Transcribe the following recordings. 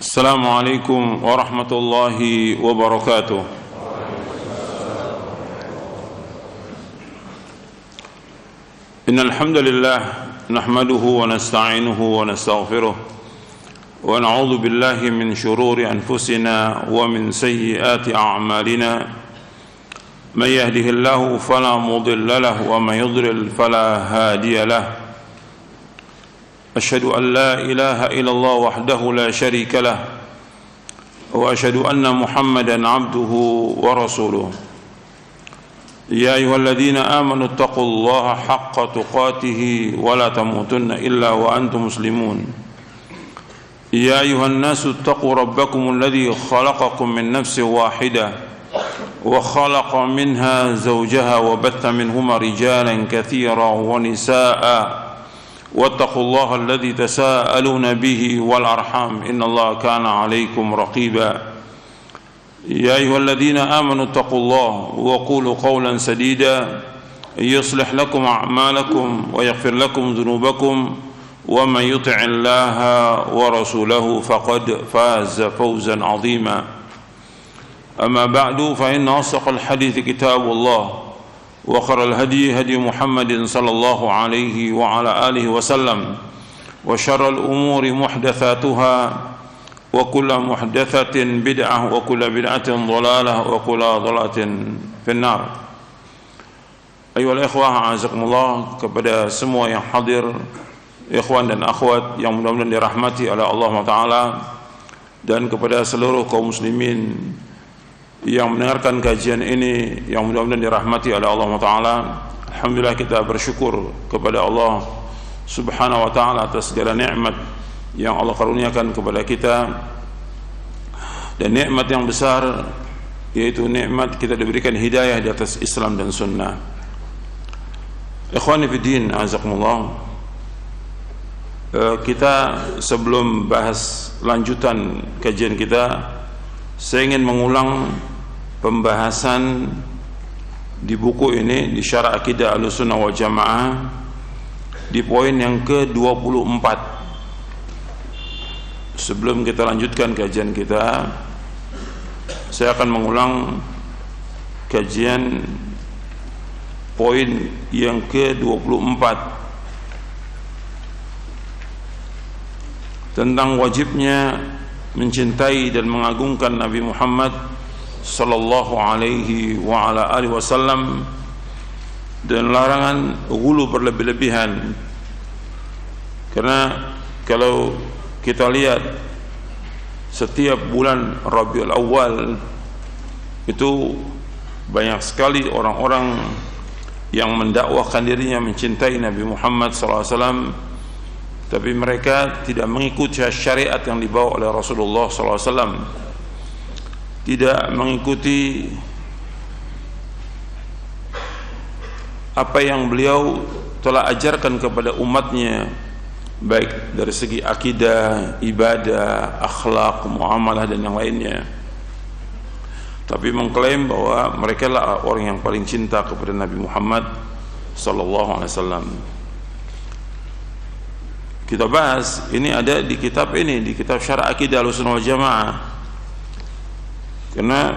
السلام عليكم ورحمة الله وبركاته. إن الحمد لله نحمده ونستعينه ونستغفره ونعوذ بالله من شرور أنفسنا ومن سيئات أعمالنا من يهده الله فلا مضل له ومن يضلل فلا هادي له. أشهد أن لا إله إلا الله وحده لا شريك له وأشهد أن محمدا عبده ورسوله. يا أيها الذين آمنوا اتقوا الله حق تقاته ولا تموتن إلا وأنتم مسلمون. يا أيها الناس اتقوا ربكم الذي خلقكم من نفس واحدة وخلق منها زوجها وبث منهما رجالا كثيرا ونساء واتقوا الله الذي تساءلون به والأرحام إن الله كان عليكم رقيبا. يا أيها الذين آمنوا اتقوا الله وقولوا قولا سديدا يصلح لكم أعمالكم ويغفر لكم ذنوبكم ومن يطع الله ورسوله فقد فاز فوزا عظيما. أما بعد فإن أصدق الحديث كتاب الله وخير الهدي هدي محمد صلى الله عليه وعلى آله وسلم وشر الأمور محدثاتها وكل محدثة بدعة وكل بدعة ضلالة وكل ضلالة في النار. أيها الإخوة أعزكم kepada semua yang hadir, ikhwan dan akhwat yang mudah-mudahan dirahmati oleh Allah Ta'ala, dan kepada seluruh kaum muslimin yang mendengarkan kajian ini yang mudah-mudahan dirahmati oleh Allah Ta'ala. Alhamdulillah, kita bersyukur kepada Allah Subhanahu wa Ta'ala atas segala nikmat yang Allah karuniakan kepada kita, dan nikmat yang besar yaitu nikmat kita diberikan hidayah di atas Islam dan sunnah. Ikhwani fi din, azakumullah, kita sebelum bahas lanjutan kajian kita, saya ingin mengulang pembahasan di buku ini, di Syarah Aqidah Ahlussunnah wal Jamaah, di poin yang ke-24. Sebelum kita lanjutkan kajian kita, saya akan mengulang kajian poin yang ke-24 tentang wajibnya mencintai dan mengagungkan Nabi Muhammad sallallahu alaihi wa ala alihi wasallam, dan larangan ghulu berlebih-lebihan. Karena kalau kita lihat setiap bulan Rabiul Awal itu banyak sekali orang-orang yang mendakwahkan dirinya mencintai Nabi Muhammad sallallahu alaihi wasallam, tapi mereka tidak mengikuti syariat yang dibawa oleh Rasulullah SAW, tidak mengikuti apa yang beliau telah ajarkan kepada umatnya, baik dari segi akidah, ibadah, akhlak, muamalah dan yang lainnya, tapi mengklaim bahwa mereka lah orang yang paling cinta kepada Nabi Muhammad SAW. Kita bahas ini ada di kitab ini, di kitab Syarah Aqidah Ahlussunnah wal Jamaah, karena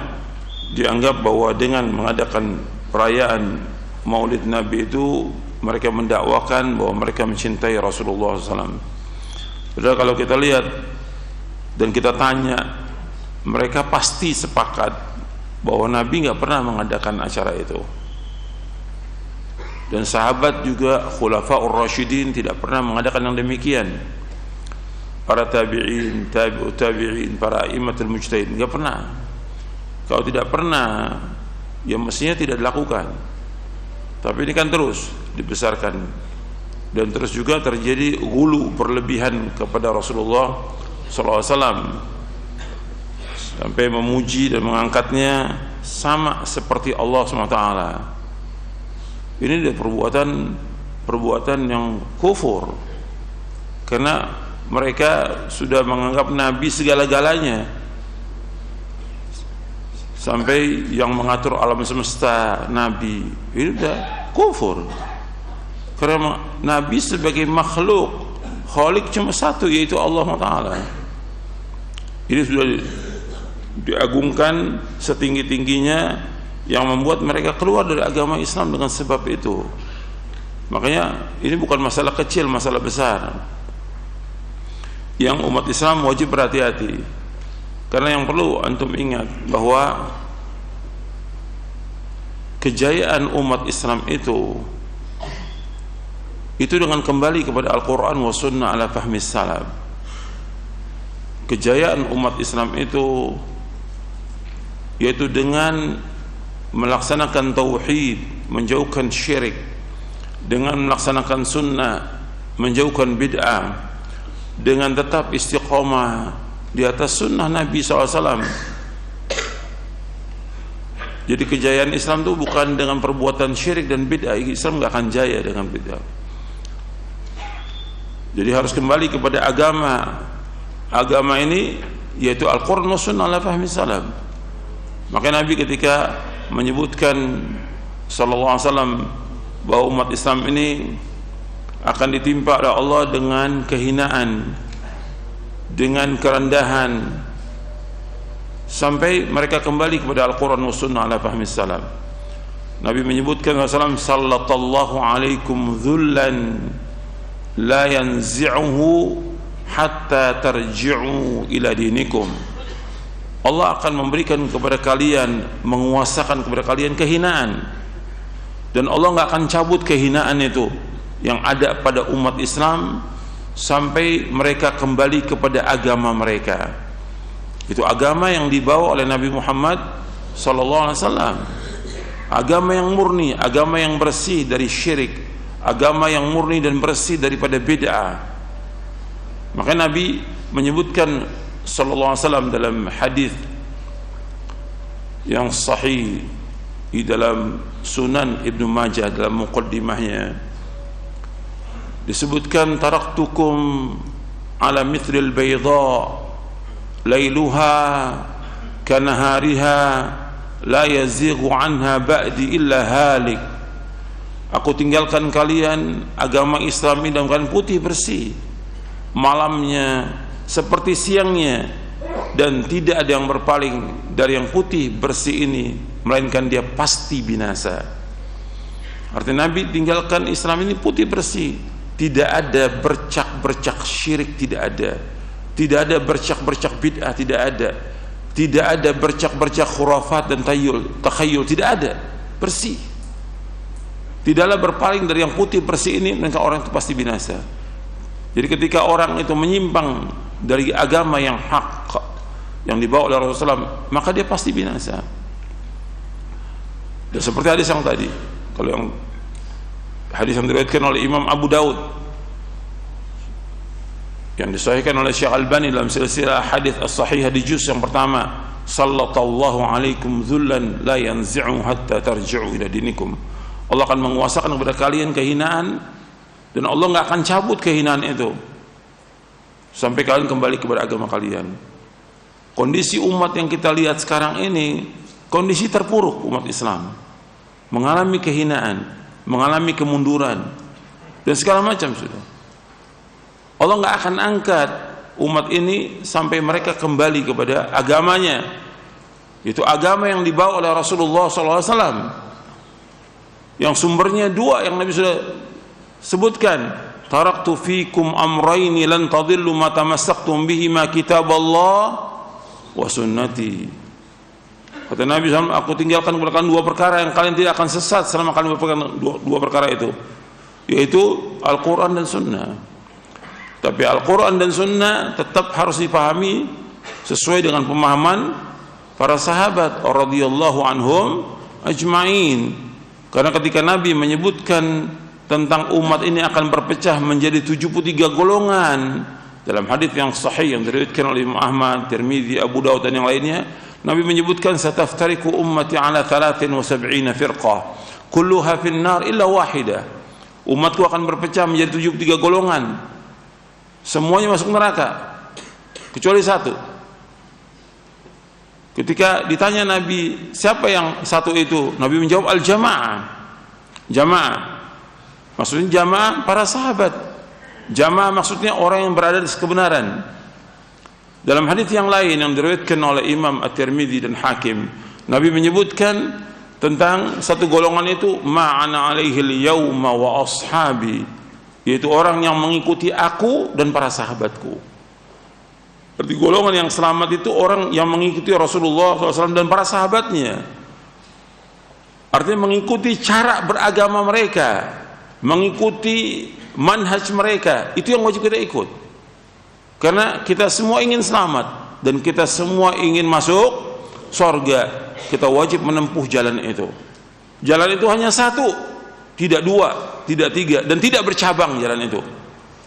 dianggap bahwa dengan mengadakan perayaan Maulid Nabi itu mereka mendakwakan bahwa mereka mencintai Rasulullah SAW. Padahal kalau kita lihat dan kita tanya, mereka pasti sepakat bahwa Nabi nggak pernah mengadakan acara itu. Dan sahabat juga Khulafaur Rasyidin tidak pernah mengadakan yang demikian. Para tabi'in, tabi'ut tabi'in, para imamatul mujtahid enggak pernah. Kalau tidak pernah, ya mestinya tidak dilakukan. Tapi ini kan terus dibesarkan, dan terus juga terjadi ghulu berlebihan kepada Rasulullah SAW, sampai memuji dan mengangkatnya sama seperti Allah SWT. Ini adalah perbuatan yang kufur, karena mereka sudah menganggap Nabi segala-galanya, sampai yang mengatur alam semesta Nabi. Ini sudah kufur, karena Nabi sebagai makhluk, Khalik cuma satu, yaitu Allah Ta'ala. Ini sudah diagungkan setinggi-tingginya, yang membuat mereka keluar dari agama Islam dengan sebab itu. Makanya ini bukan masalah kecil, masalah besar yang umat Islam wajib berhati-hati. Karena yang perlu antum ingat bahwa kejayaan umat Islam itu dengan kembali kepada Al-Quran wa sunnah ala fahmi salaf. Kejayaan umat Islam itu yaitu dengan melaksanakan tauhid, menjauhkan syirik, dengan melaksanakan sunnah, menjauhkan bid'ah, dengan tetap istiqomah di atas sunnah Nabi SAW. Jadi kejayaan Islam itu bukan dengan perbuatan syirik dan bid'ah. Islam gak akan jaya dengan bid'ah. Jadi harus kembali kepada agama. Agama ini yaitu Al-Quran wa sunnah ala fahmi salaf. Maka Nabi ketika menyebutkan sallallahu alaihi wasallam bahwa umat Islam ini akan ditimpa oleh Allah dengan kehinaan, dengan kerendahan, sampai mereka kembali kepada Al-Quran wa sunnah ala fahmi salaf. Nabi menyebutkan sallallahu sallallahu alaikum dhullan la yanzi'uhu hatta tarji'u ila dinikum. Allah akan memberikan kepada kalian, menguasakan kepada kalian kehinaan, dan Allah nggak akan cabut kehinaan itu yang ada pada umat Islam sampai mereka kembali kepada agama mereka. Itu agama yang dibawa oleh Nabi Muhammad sallallahu alaihi wasallam, agama yang murni, agama yang bersih dari syirik, agama yang murni dan bersih daripada bid'ah. Maka Nabi menyebutkan sallallahu alaihi wasallam dalam hadis yang sahih di dalam Sunan Ibnu Majah, dalam muqaddimahnya disebutkan, taraktukum ala mithlil bayda lailuha kanahariha la yazighu anha ba'di illa halik. Aku tinggalkan kalian agama Islam ini dalam keadaan putih bersih, malamnya seperti siangnya, dan tidak ada yang berpaling dari yang putih bersih ini melainkan dia pasti binasa. Artinya Nabi tinggalkan Islam ini putih bersih, tidak ada bercak-bercak syirik, tidak ada bercak-bercak bid'ah, tidak ada bercak-bercak khurafat dan takhayul, tidak ada, bersih. Tidaklah berpaling dari yang putih bersih ini, maka orang itu pasti binasa. Jadi ketika orang itu menyimpang dari agama yang hak yang dibawa oleh Rasulullah, maka dia pasti binasa. Dan seperti hadis yang tadi, kalau yang hadis yang diriwayatkan oleh Imam Abu Daud yang disahihkan oleh Syekh Albani dalam silsilah hadis as-sahihah di juz yang pertama, sallallahu alaikum dzullan la yanzi'u hatta tarji'u ila dinikum. Allah akan menguasakan kepada kalian kehinaan, dan Allah nggak akan cabut kehinaan itu sampai kalian kembali kepada agama kalian. Kondisi umat yang kita lihat sekarang ini kondisi terpuruk umat Islam, mengalami kehinaan, mengalami kemunduran dan segala macam sudah. Allah nggak akan angkat umat ini sampai mereka kembali kepada agamanya, itu agama yang dibawa oleh Rasulullah SAW, yang sumbernya dua yang Nabi sudah sebutkan, taraktu fikum amrayni lan tadillu ma tamassaktum bihima kitaballah wa sunnati. Kata Nabi SAW, aku tinggalkan kepada kalian dua perkara yang kalian tidak akan sesat selama kalian berpegang dua perkara itu, yaitu Al-Quran dan Sunnah. Tapi Al-Quran dan Sunnah tetap harus dipahami sesuai dengan pemahaman para sahabat radhiyallahu anhum ajma'in. Karena ketika Nabi menyebutkan tentang umat ini akan berpecah menjadi 73 golongan dalam hadis yang sahih yang diriwayatkan oleh Imam Ahmad, Tirmidzi, Abu Daud dan yang lainnya, Nabi menyebutkan sataftariku ummati ala 73 firqah kulluha fin nar illa wahidah. Umatku akan berpecah menjadi 73 golongan, semuanya masuk neraka kecuali satu. Ketika ditanya Nabi, siapa yang satu itu? Nabi menjawab, al-jamaah. Jamaah maksudnya jamaah para sahabat. Jamaah maksudnya orang yang berada di kebenaran. Dalam hadis yang lain yang diriwayatkan oleh Imam At-Tirmidzi dan Hakim, Nabi menyebutkan tentang satu golongan itu, ma'ana alaihi al-yawma wa ashabi, yaitu orang yang mengikuti aku dan para sahabatku. Berarti golongan yang selamat itu orang yang mengikuti Rasulullah SAW dan para sahabatnya. Artinya mengikuti cara beragama mereka, mengikuti manhaj mereka, itu yang wajib kita ikut. Karena kita semua ingin selamat dan kita semua ingin masuk surga. Kita wajib menempuh jalan itu. Jalan itu hanya satu, tidak dua, tidak tiga, dan tidak bercabang jalan itu.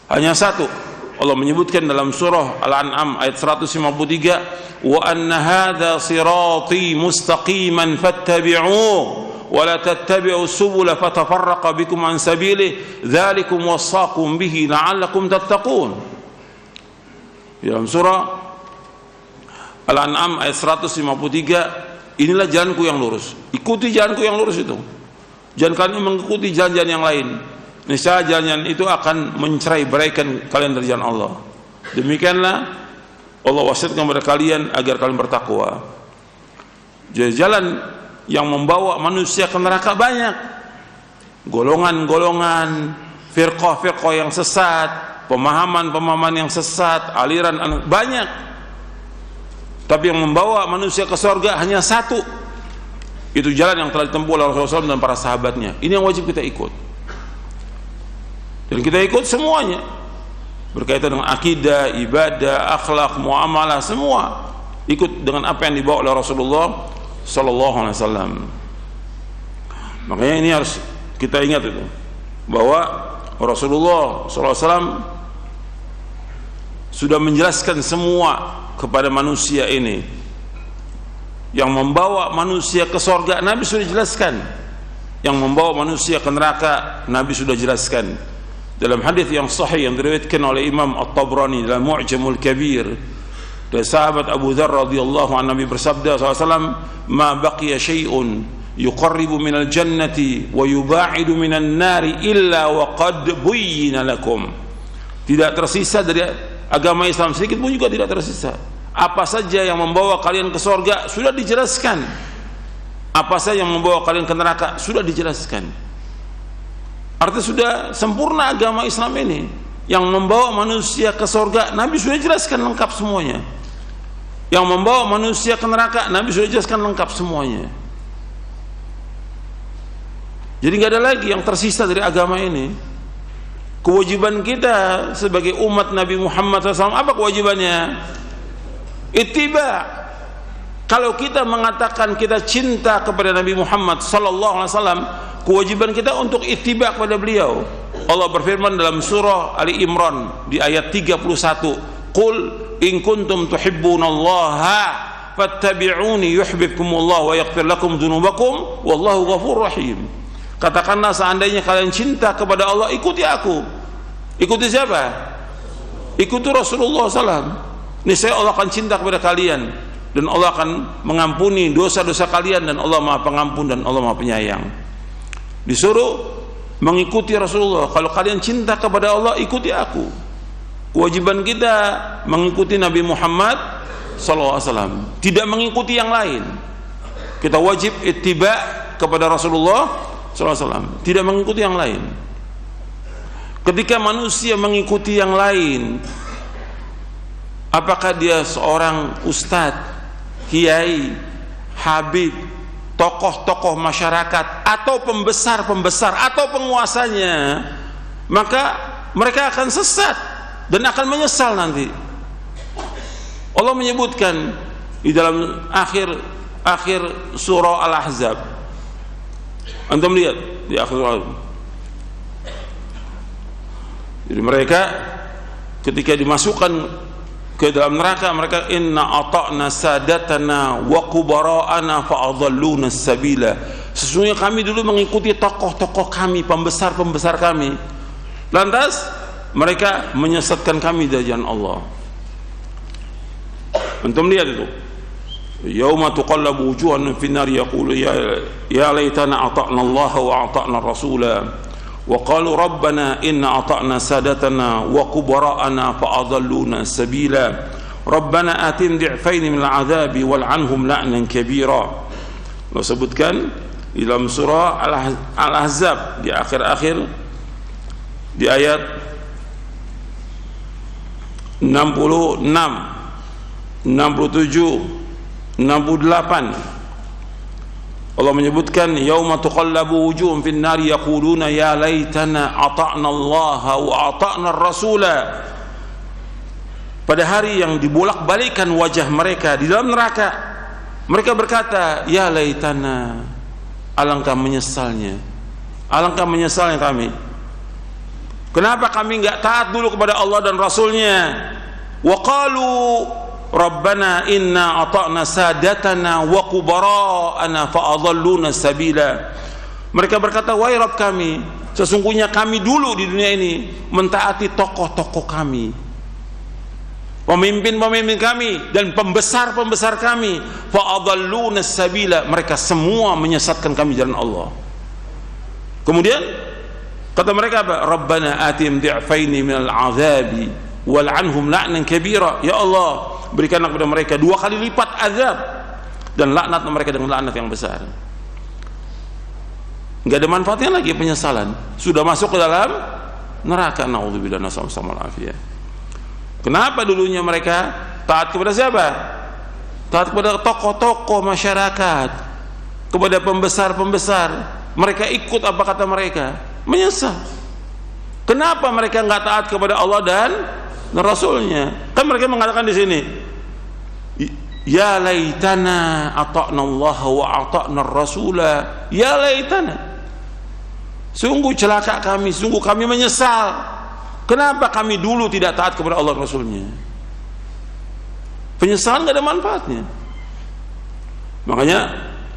Hanya satu. Allah menyebutkan dalam surah Al-An'am ayat 153, wa anna hadza sirati mustaqiman fattabi'uhu wa la tattabi'us subula fatafarraqa bikum an sabilihi dzalikum wassaqum bihi la'allakum tattaqun. Dalam surah Al-An'am ayat 153, inilah jalanku yang lurus, ikuti jalanku yang lurus itu. Jangan kalian mengikuti jalan-jalan yang lain, niscaya jalan itu akan mencerai-beraikan kalian dari jalan Allah. Demikianlah Allah wasiatkan kepada kalian agar kalian bertakwa. Jadi jalan yang membawa manusia ke neraka banyak, golongan-golongan, firqah-firqah yang sesat, pemahaman-pemahaman yang sesat, aliran banyak. Tapi yang membawa manusia ke surga hanya satu. Itu jalan yang telah ditempuh oleh Rasulullah SAW dan para sahabatnya. Ini yang wajib kita ikut. Dan kita ikut semuanya. Berkaitan dengan akidah, ibadah, akhlak, muamalah, semua ikut dengan apa yang dibawa oleh Rasulullah SAW. Makanya ini harus kita ingat itu, bahwa Rasulullah SAW sudah menjelaskan semua kepada manusia ini. Yang membawa manusia ke surga Nabi sudah jelaskan, yang membawa manusia ke neraka Nabi sudah jelaskan. Dalam hadis yang sahih yang diriwayatkan oleh Imam At-Tabrani dalam Mu'jamul Kabir, dari sahabat Abu Dzar radhiyallahu anhu, Nabi bersabda SAW, ma baqiya syai'un yuqarribu minal jannati wa yuba'idu minan nari illa wa qad buyyina lakum. Tidak tersisa dari agama Islam sedikit pun juga tidak tersisa. Apa saja yang membawa kalian ke surga sudah dijelaskan. Apa saja yang membawa kalian ke neraka sudah dijelaskan. Artinya sudah sempurna agama Islam ini. Yang membawa manusia ke surga Nabi sudah jelaskan lengkap semuanya. Yang membawa manusia ke neraka Nabi sudah jelaskan lengkap semuanya. Jadi nggak ada lagi yang tersisa dari agama ini. Kewajiban kita sebagai umat Nabi Muhammad SAW, apa kewajibannya? Ittiba. Kalau kita mengatakan kita cinta kepada Nabi Muhammad SAW, kewajiban kita untuk ittiba kepada beliau. Allah berfirman dalam surah Ali Imran di ayat 31, Qul in kuntum tuhibbunallaha fattabi'uni yuhibbukumullah wa yaghfir lakum dzunubakum wallahu ghafurur rahim. Katakanlah seandainya kalian cinta kepada Allah, ikuti aku. Ikuti siapa? Ikuti Rasulullah SAW. Niscaya Allah akan cinta kepada kalian dan Allah akan mengampuni dosa-dosa kalian, dan Allah Maha Pengampun dan Allah Maha Penyayang. Disuruh mengikuti Rasulullah. Kalau kalian cinta kepada Allah, ikuti aku. Kewajiban kita mengikuti Nabi Muhammad SAW, tidak mengikuti yang lain. Kita wajib ittiba kepada Rasulullah SAW, tidak mengikuti yang lain. Ketika manusia mengikuti yang lain, apakah dia seorang ustadz, kiai, habib, tokoh-tokoh masyarakat, atau pembesar-pembesar, atau penguasanya, maka mereka akan sesat dan akan menyesal nanti. Allah menyebutkan di dalam akhir surah Al-Ahzab. Antum lihat di akhir surah. Jadi mereka ketika dimasukkan ke dalam neraka, mereka inna ata'na sadatana wa kubara'ana fa'adhalluna sabila. Sesungguhnya kami dulu mengikuti tokoh-tokoh kami, pembesar-pembesar kami, lantas mereka menyesatkan kami dari jalan Allah. Antum lihat itu, yauma tuqallabu wujuhun fin nar yaqulu ya laitana ata'na Allah wa ata'na rasula wa qalu rabbana inna ata'na sadatana wa kubara'ana fa'adhalluna sabila Rabbana atim di'faini minal adzabi wal anhum la'nan kabira. Allah sebutkan di dalam surah Al-Ahzab di akhir-akhir di ayat 66, 67, 68 Allah menyebutkan yauma tuqallabu wujuhum fin nari yaquluna ya laitana ata'na Allah wa ata'na ar-rasula. Pada hari yang dibolak-balikan wajah mereka di dalam neraka, mereka berkata, ya laitana, alangkah menyesalnya kami. Kenapa kami enggak taat dulu kepada Allah dan Rasulnya? Wa qalu Rabbana inna ata'na sadatana wa kubara'ana fa'adhalluna sabila. Mereka berkata, wahai Rabb kami, sesungguhnya kami dulu di dunia ini mentaati tokoh-tokoh kami, pemimpin-pemimpin kami dan pembesar-pembesar kami, fa'adhalluna sabila, mereka semua menyesatkan kami jalan Allah. Kemudian kata mereka apa? Rabbana atim di'faini minal azabi wal anhum la'nan kabira. Ya Allah, berikanlah kepada mereka 2 kali lipat azab dan laknat mereka dengan laknat yang besar. Enggak ada manfaatnya lagi penyesalan, sudah masuk ke dalam neraka. Naudzubillah, nasallallahu alaihi. Kenapa dulunya mereka taat kepada siapa? Taat kepada tokoh-tokoh masyarakat, kepada pembesar-pembesar. Mereka ikut apa kata mereka, menyesal. Kenapa mereka enggak taat kepada Allah dan Rasulnya? Kan mereka mengatakan di sini, ya laitana ata'na Allah wa ata'na ar-rasula. Ya laitana, sungguh celaka kami, sungguh kami menyesal. Kenapa kami dulu tidak taat kepada Allah dan Rasulnya? Penyesalan tidak ada manfaatnya. Makanya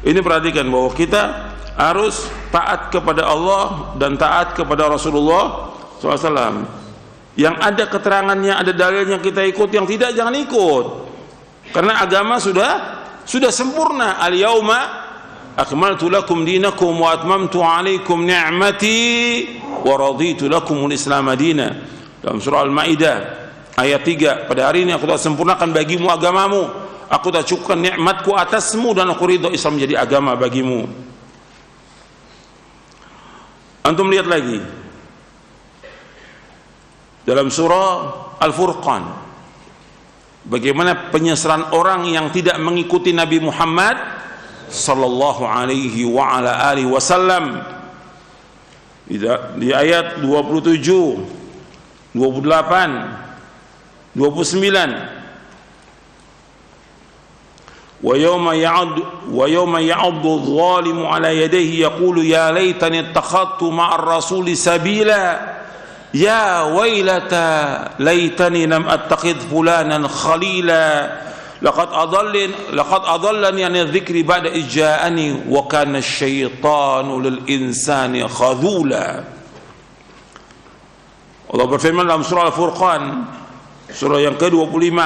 ini perhatikan bahwa kita harus taat kepada Allah dan taat kepada Rasulullah SAW. Yang ada keterangannya, ada dalilnya kita ikut, yang tidak jangan ikut. Karena agama sudah sempurna. Al-yauma akmaltu lakum dinakum wa atmamtu alaikum ni'mati wa raditu lakumul Islam madina. Dalam surah Al-Maidah ayat 3, pada hari ini aku telah sempurnakan bagimu agamamu, aku telah cukupkan nikmatku atasmu, dan aku ridho Islam menjadi agama bagimu. Antum lihat lagi dalam surah Al-Furqan bagaimana penyesalan orang yang tidak mengikuti Nabi Muhammad sallallahu alaihi wa ala alihi wasallam. Di ayat 27, 28, 29, wa yawma ya'addu adh-dhalimu ala yadayhi yaqulu ya laitani ittakhadtu ma'ar rasuli sabila ya wailata laitani lam attakhidh fulanan khalila laqad adallani an dzikri ba'da ija'ani wa kana asy-syaitanu lil insani khadhula. Allah berfirman dalam surah Al-Furqan, surah yang ke-25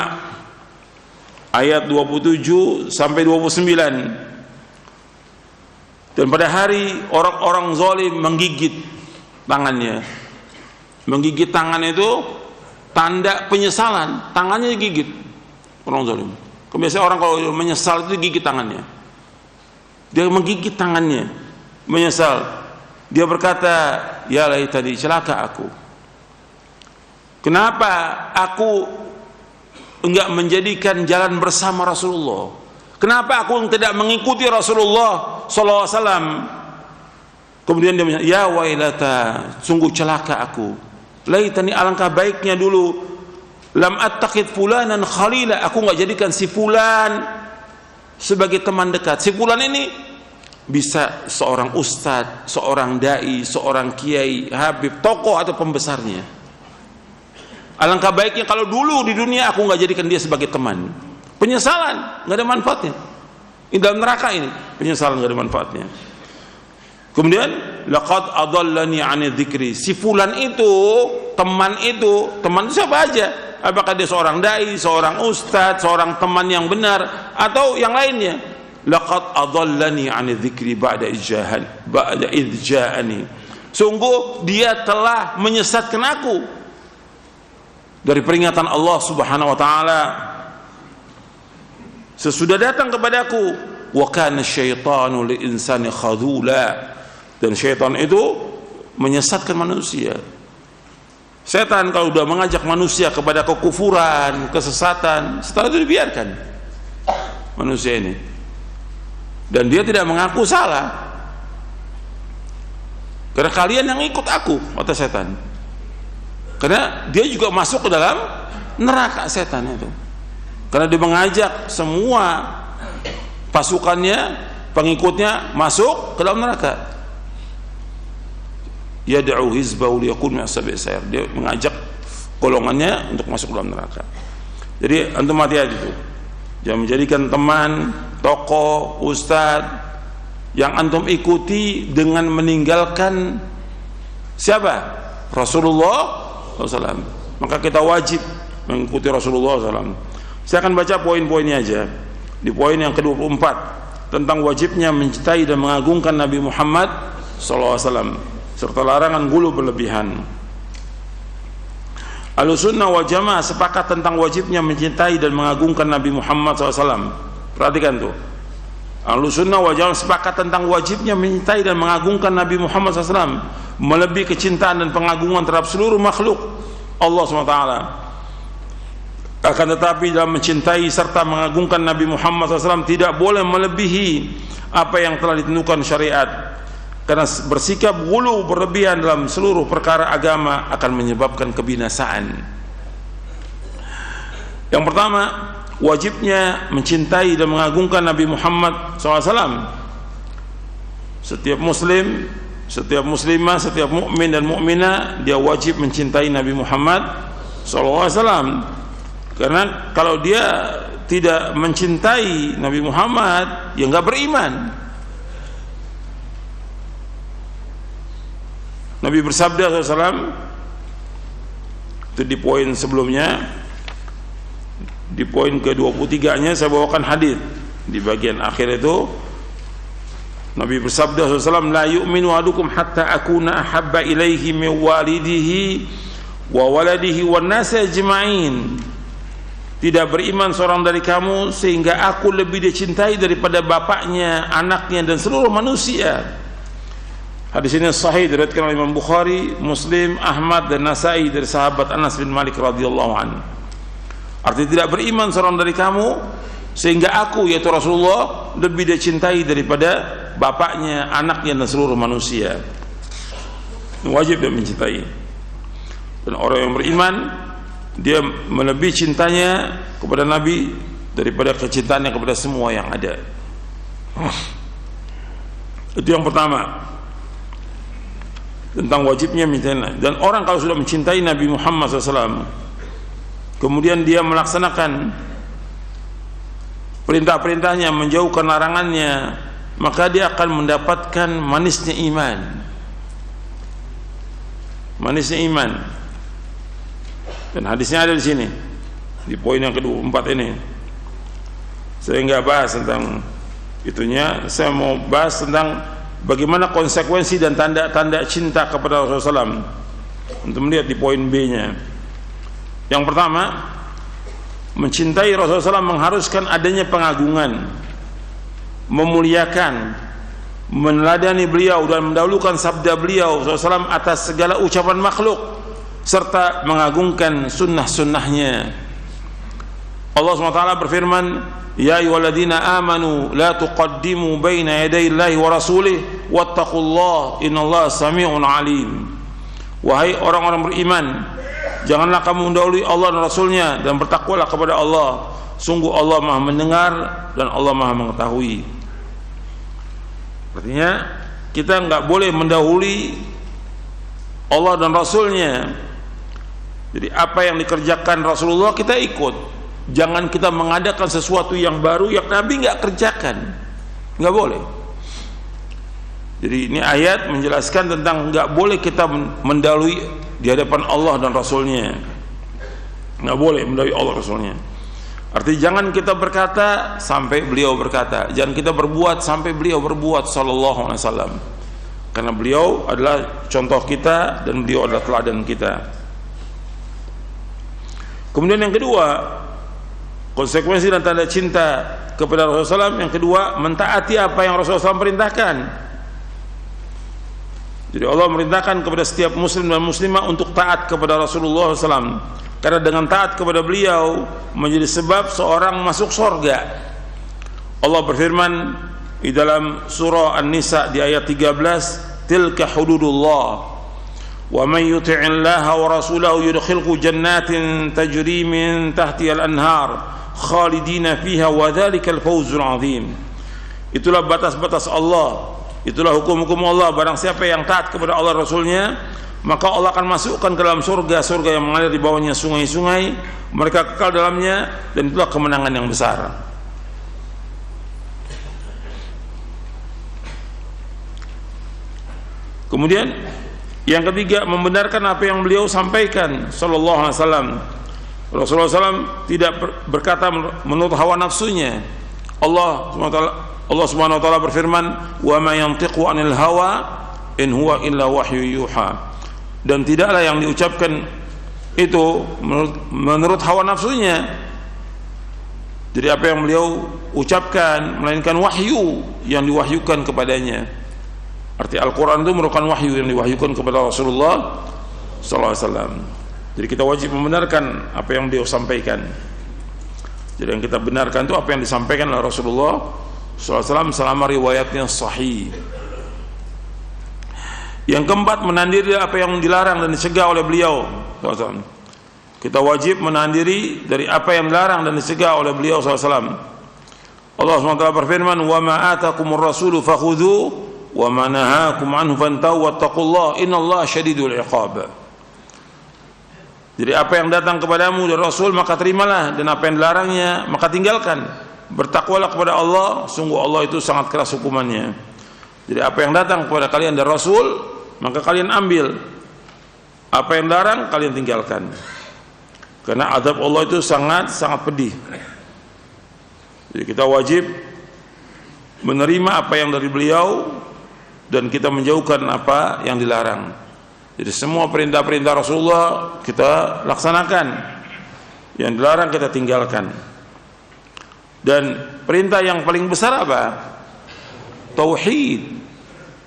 ayat 27 sampai 29. Dan pada hari orang-orang zalim menggigit tangannya. Menggigit tangan itu tanda penyesalan, tangannya digigit orang zalim. Kebiasaan orang kalau menyesal itu gigit tangannya. Dia menggigit tangannya, menyesal. Dia berkata, ya laitani, celaka aku. Kenapa aku enggak menjadikan jalan bersama Rasulullah? Kenapa aku tidak mengikuti Rasulullah sallallahu alaihi wasallam? Kemudian dia bilang, ya wailata, sungguh celaka aku. Laitani, alangkah baiknya dulu, lam attakhid fulanan khalila, aku enggak jadikan si fulan sebagai teman dekat. Si fulan ini bisa seorang ustadz, seorang dai, seorang kiai, habib, tokoh atau pembesarnya. Alangkah baiknya kalau dulu di dunia aku nggak jadikan dia sebagai teman. Penyesalan nggak ada manfaatnya. Di dalam neraka ini penyesalan nggak ada manfaatnya. Kemudian laqad adallani 'ani dzikri. Si fulan itu, teman itu siapa aja? Apakah dia seorang dai, seorang ustadz, seorang teman yang benar, atau yang lainnya? Laqad adallani 'ani dzikri ba'da idh ja'ani. Sungguh dia telah menyesatkan aku dari peringatan Allah Subhanahu wa taala sesudah datang kepadaku, wa kana syaitanu lil insani khadula, dan syaitan itu menyesatkan manusia. Setan kalau sudah mengajak manusia kepada kekufuran, kesesatan, setelah itu dibiarkan manusia ini, dan dia tidak mengaku salah, karena kalian yang ikut aku, kata setan. Karena dia juga masuk ke dalam neraka, setan itu, karena dia mengajak semua pasukannya, pengikutnya masuk ke dalam neraka. Yad'u hizbahu liyakun min ashabi sa'ir, dia mengajak golongannya untuk masuk ke dalam neraka. Jadi antum hati-hati itu, jangan menjadikan teman, tokoh, ustadz yang antum ikuti dengan meninggalkan siapa? Rasulullah SAW. Maka kita wajib mengikuti Rasulullah SAW. Saya akan baca poin-poinnya aja. Di poin yang ke-24 tentang wajibnya mencintai dan mengagungkan Nabi Muhammad SAW, serta larangan gulu berlebihan. Ahlussunnah wal Jamaah sepakat tentang wajibnya mencintai dan mengagungkan Nabi Muhammad SAW. Perhatikan tuh, Ahlussunnah wal Jamaah sepakat tentang wajibnya mencintai dan mengagungkan Nabi Muhammad SAW, melebihi kecintaan dan pengagungan terhadap seluruh makhluk Allah SWT. Akan tetapi dalam mencintai serta mengagungkan Nabi Muhammad SAW tidak boleh melebihi apa yang telah ditentukan syariat, karena bersikap ghulu berlebihan dalam seluruh perkara agama akan menyebabkan kebinasaan. Yang pertama, wajibnya mencintai dan mengagungkan Nabi Muhammad SAW. Setiap muslim, setiap muslimah, setiap mukmin dan mukminah, dia wajib mencintai Nabi Muhammad SAW. Karena kalau dia tidak mencintai Nabi Muhammad, ya nggak beriman. Nabi bersabda SAW, itu di poin sebelumnya, di poin ke-23-nya saya bawakan hadis di bagian akhir itu. Nabi bersabda SAW, la yu'minu ahadukum hatta akuna ahabba ilaihi min walidihi wa waladihi wan nasi ajma'in. Tidak beriman seorang dari kamu sehingga aku lebih dicintai daripada bapaknya, anaknya, dan seluruh manusia. Hadis ini sahih diriwayatkan oleh Imam Bukhari, Muslim, Ahmad dan Nasai dari sahabat Anas bin Malik radhiyallahu anhu. Artinya tidak beriman seorang dari kamu sehingga aku, yaitu Rasulullah, lebih dicintai daripada bapaknya, anaknya, dan seluruh manusia. Wajib dia mencintai. Dan orang yang beriman, dia melebihi cintanya kepada Nabi daripada kecintaannya kepada semua yang ada. Itu yang pertama, tentang wajibnya mencintai. Dan orang kalau sudah mencintai Nabi Muhammad SAW, kemudian dia melaksanakan perintah-perintahnya, menjauhkan larangannya, maka dia akan mendapatkan manisnya iman. Manisnya iman. Dan hadisnya ada di sini, di poin yang ke-24 ini. Saya nggak bahas tentang itunya, saya mau bahas tentang bagaimana konsekuensi dan tanda-tanda cinta kepada Rasulullah SAW. Untuk melihat di poin B-nya. Yang pertama, mencintai Rasulullah SAW mengharuskan adanya pengagungan, memuliakan, meneladani beliau dan mendahulukan sabda beliau SAW atas segala ucapan makhluk, serta mengagungkan sunnah-sunnahnya. Allah SWT berfirman, ya ayyuhalladzina amanu la tuqaddimu baina yaday Allahi wa rasulih wattaqullaha innallaha samii'un 'alim. Wahai orang-orang beriman, janganlah kamu mendahului Allah dan Rasulnya, dan bertakwalah kepada Allah. Sungguh Allah Maha mendengar dan Allah Maha mengetahui. Artinya kita enggak boleh mendahului Allah dan Rasulnya. Jadi apa yang dikerjakan Rasulullah kita ikut. Jangan kita mengadakan sesuatu yang baru yang Nabi enggak kerjakan. Enggak boleh. Jadi ini ayat menjelaskan tentang enggak boleh kita mendahului di hadapan Allah dan Rasulnya. Enggak boleh mendahului Allah dan Rasulnya. Artinya jangan kita berkata sampai beliau berkata, jangan kita berbuat sampai beliau berbuat sallallahu alaihi wasallam. Karena beliau adalah contoh kita dan beliau adalah teladan kita. Kemudian yang kedua, konsekuensi dan tanda cinta kepada Rasulullah SAW. Yang kedua, mentaati apa yang Rasulullah SAW perintahkan. Jadi Allah merintahkan kepada setiap muslim dan muslimah untuk taat kepada Rasulullah SAW, karena dengan taat kepada beliau menjadi sebab seorang masuk surga. Allah berfirman di dalam surah An-Nisa di ayat 13, tilka hududullah wa man yuti'illaha wa rasulahu yudkhilhu jannatin tajri min tahtiha al-anhar khalidina fiha wa dhalikal fawzul azim. Itulah batas-batas Allah, itulah hukum-hukum Allah. Barang siapa yang taat kepada Allah Rasulnya, maka Allah akan masukkan ke dalam surga, surga yang mengalir di bawahnya sungai-sungai, mereka kekal dalamnya, dan itulah kemenangan yang besar. Kemudian yang ketiga, membenarkan apa yang beliau sampaikan sallallahu alaihi wasallam. Rasulullah SAW tidak berkata menurut hawa nafsunya. Allah Subhanahu wa taala berfirman, "Wa ma yantiqu 'anil hawa in huwa illa wahyu yuha." Dan tidaklah yang diucapkan itu menurut hawa nafsunya. Jadi apa yang beliau ucapkan melainkan wahyu yang diwahyukan kepadanya. Arti Al-Quran itu merupakan wahyu yang diwahyukan kepada Rasulullah SAW. Jadi kita wajib membenarkan apa yang beliau sampaikan. Jadi yang kita benarkan itu apa yang disampaikan oleh Rasulullah SAW selama riwayatnya sahih. Yang keempat, menandiri apa yang dilarang dan dicegah oleh beliau SAW. Kita wajib menandiri dari apa yang dilarang dan dicegah oleh beliau SAW. Allah SWT berfirman, wa ma atakumur rasulu fakhudhu wa ma nahakum anhu fantahu wattaqullaha innallaha syadidul iqab. Jadi apa yang datang kepadamu dari Rasul maka terimalah, dan apa yang dilarangnya maka tinggalkan. Bertakwalah kepada Allah, sungguh Allah itu sangat keras hukumannya. Jadi apa yang datang kepada kalian dari Rasul maka kalian ambil, apa yang dilarang kalian tinggalkan, karena azab Allah itu sangat pedih. Jadi kita wajib menerima apa yang dari beliau dan kita menjauhkan apa yang dilarang. Jadi semua perintah-perintah Rasulullah kita laksanakan, yang dilarang kita tinggalkan. Dan perintah yang paling besar apa? Tauhid.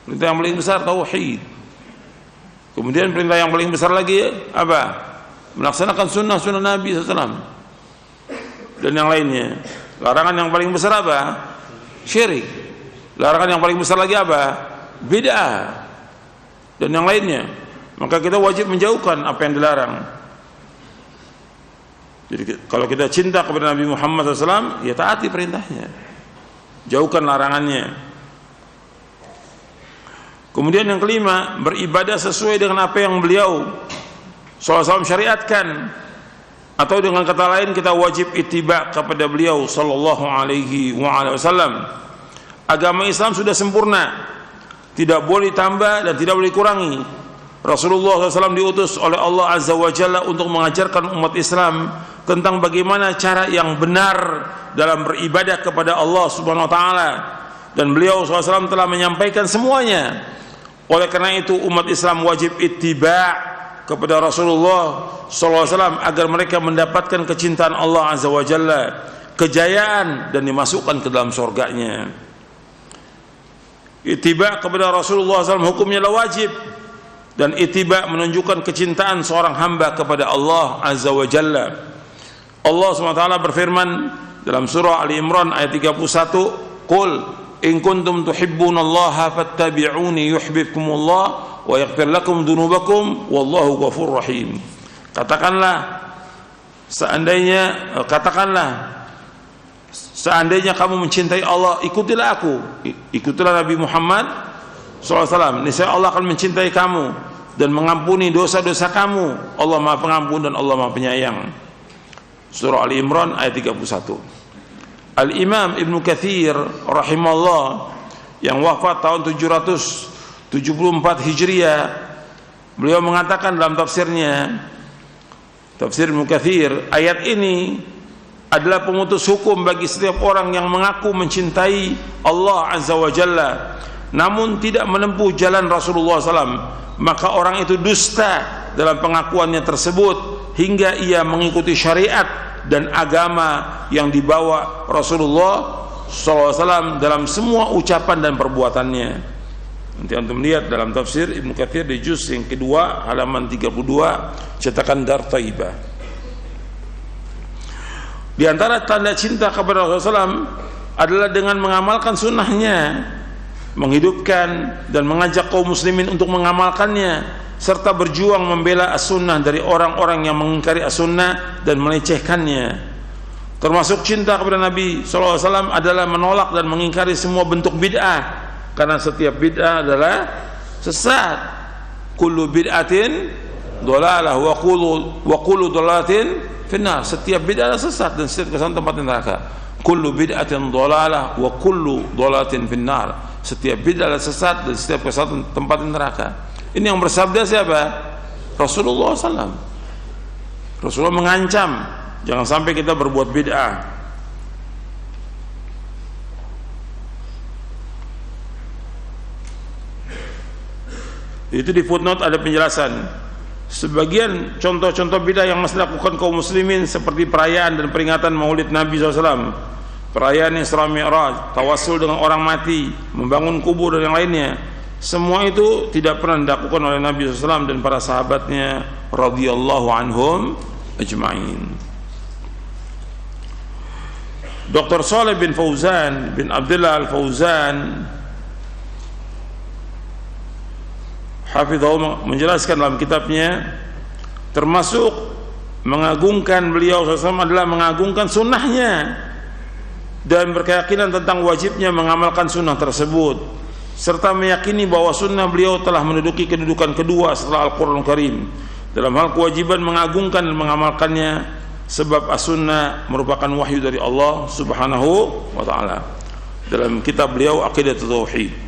Perintah yang paling besar tauhid. Kemudian perintah yang paling besar lagi apa? Melaksanakan sunnah Nabi SAW dan yang lainnya. Larangan yang paling besar apa? Syirik. Larangan yang paling besar lagi apa? Bid'ah dan yang lainnya. Maka kita wajib menjauhkan apa yang dilarang. Jadi kalau kita cinta kepada Nabi Muhammad SAW, ya taati perintahnya, jauhkan larangannya. Kemudian yang kelima, beribadah sesuai dengan apa yang beliau SAW syariatkan, atau dengan kata lain kita wajib ittiba kepada beliau sallallahu alaihi wasallam. Agama Islam sudah sempurna, tidak boleh ditambah dan tidak boleh dikurangi. Rasulullah SAW diutus oleh Allah Azza wa Jalla untuk mengajarkan umat Islam tentang bagaimana cara yang benar dalam beribadah kepada Allah Subhanahu wa taala, dan beliau SAW telah menyampaikan semuanya. Oleh karena itu umat Islam wajib ittiba kepada Rasulullah SAW agar mereka mendapatkan kecintaan Allah Azza wa Jalla, kejayaan, dan dimasukkan ke dalam surganya. Ittiba kepada Rasulullah SAW hukumnya adalah wajib, dan ittiba menunjukkan kecintaan seorang hamba kepada Allah Azza wa Jalla. Allah SWT berfirman dalam surah Ali Imran ayat 31, qul in kuntum tuhibbunallaha fattabi'uni yuhibbukumullah wa yaghfir lakum dzunubakum wallahu ghafurur rahim. Katakanlah seandainya kamu mencintai Allah, ikutilah aku, ikutilah Nabi Muhammad SAW. Niscaya Allah akan mencintai kamu dan mengampuni dosa-dosa kamu. Allah Maha Pengampun dan Allah Maha Penyayang. Surah Ali Imran ayat 31. Al-Imam Ibnu Katsir rahimahullah yang wafat tahun 774 Hijriah, beliau mengatakan dalam tafsirnya, tafsir Ibnu Katsir, ayat ini adalah pemutus hukum bagi setiap orang yang mengaku mencintai Allah Azza wa Jalla namun tidak menempuh jalan Rasulullah SAW, maka orang itu dusta dalam pengakuannya tersebut hingga ia mengikuti syariat dan agama yang dibawa Rasulullah SAW dalam semua ucapan dan perbuatannya. Nanti antum lihat dalam tafsir Ibnu Katsir di juz yang kedua halaman 32 cetakan Dar Thaibah. Di antara tanda cinta kepada Rasulullah SAW adalah dengan mengamalkan sunnahnya, menghidupkan dan mengajak kaum muslimin untuk mengamalkannya, serta berjuang membela as-sunnah dari orang-orang yang mengingkari as-sunnah dan melecehkannya. Termasuk cinta kepada Nabi SAW adalah menolak dan mengingkari semua bentuk bid'ah, karena setiap bid'ah adalah sesat. Kullu bid'atin dhalalah wa kullu dhalalatin finnar. Setiap bid'ah adalah sesat dan setiap kesalahan tempat neraka. Kullu bid'atin dhalalah wa kullu dhalalatin finnar. Setiap bid'ah adalah sesat dan setiap kesalahan tempat neraka. Ini yang bersabda siapa? Rasulullah SAW. Rasulullah mengancam jangan sampai kita berbuat bid'ah. Itu di footnote ada penjelasan. Sebagian contoh-contoh bid'ah yang masih dilakukan kaum muslimin seperti perayaan dan peringatan Maulid Nabi SAW, perayaan Isra Mi'raj, tawassul dengan orang mati, membangun kubur dan yang lainnya, semua itu tidak pernah dilakukan oleh Nabi SAW dan para sahabatnya radhiyallahu anhum ajma'in. Dr. Shalih bin Fauzan bin Abdullah Al-Fauzan hafizahullah menjelaskan dalam kitabnya, termasuk mengagungkan beliau SAW adalah mengagungkan sunnahnya dan berkeyakinan tentang wajibnya mengamalkan sunnah tersebut, serta meyakini bahwa sunnah beliau telah menduduki kedudukan kedua setelah Al-Quran Karim dalam hal kewajiban mengagungkan dan mengamalkannya, sebab as-sunnah merupakan wahyu dari Allah Subhanahu wa ta'ala. Dalam kitab beliau Aqidatul Tauhid.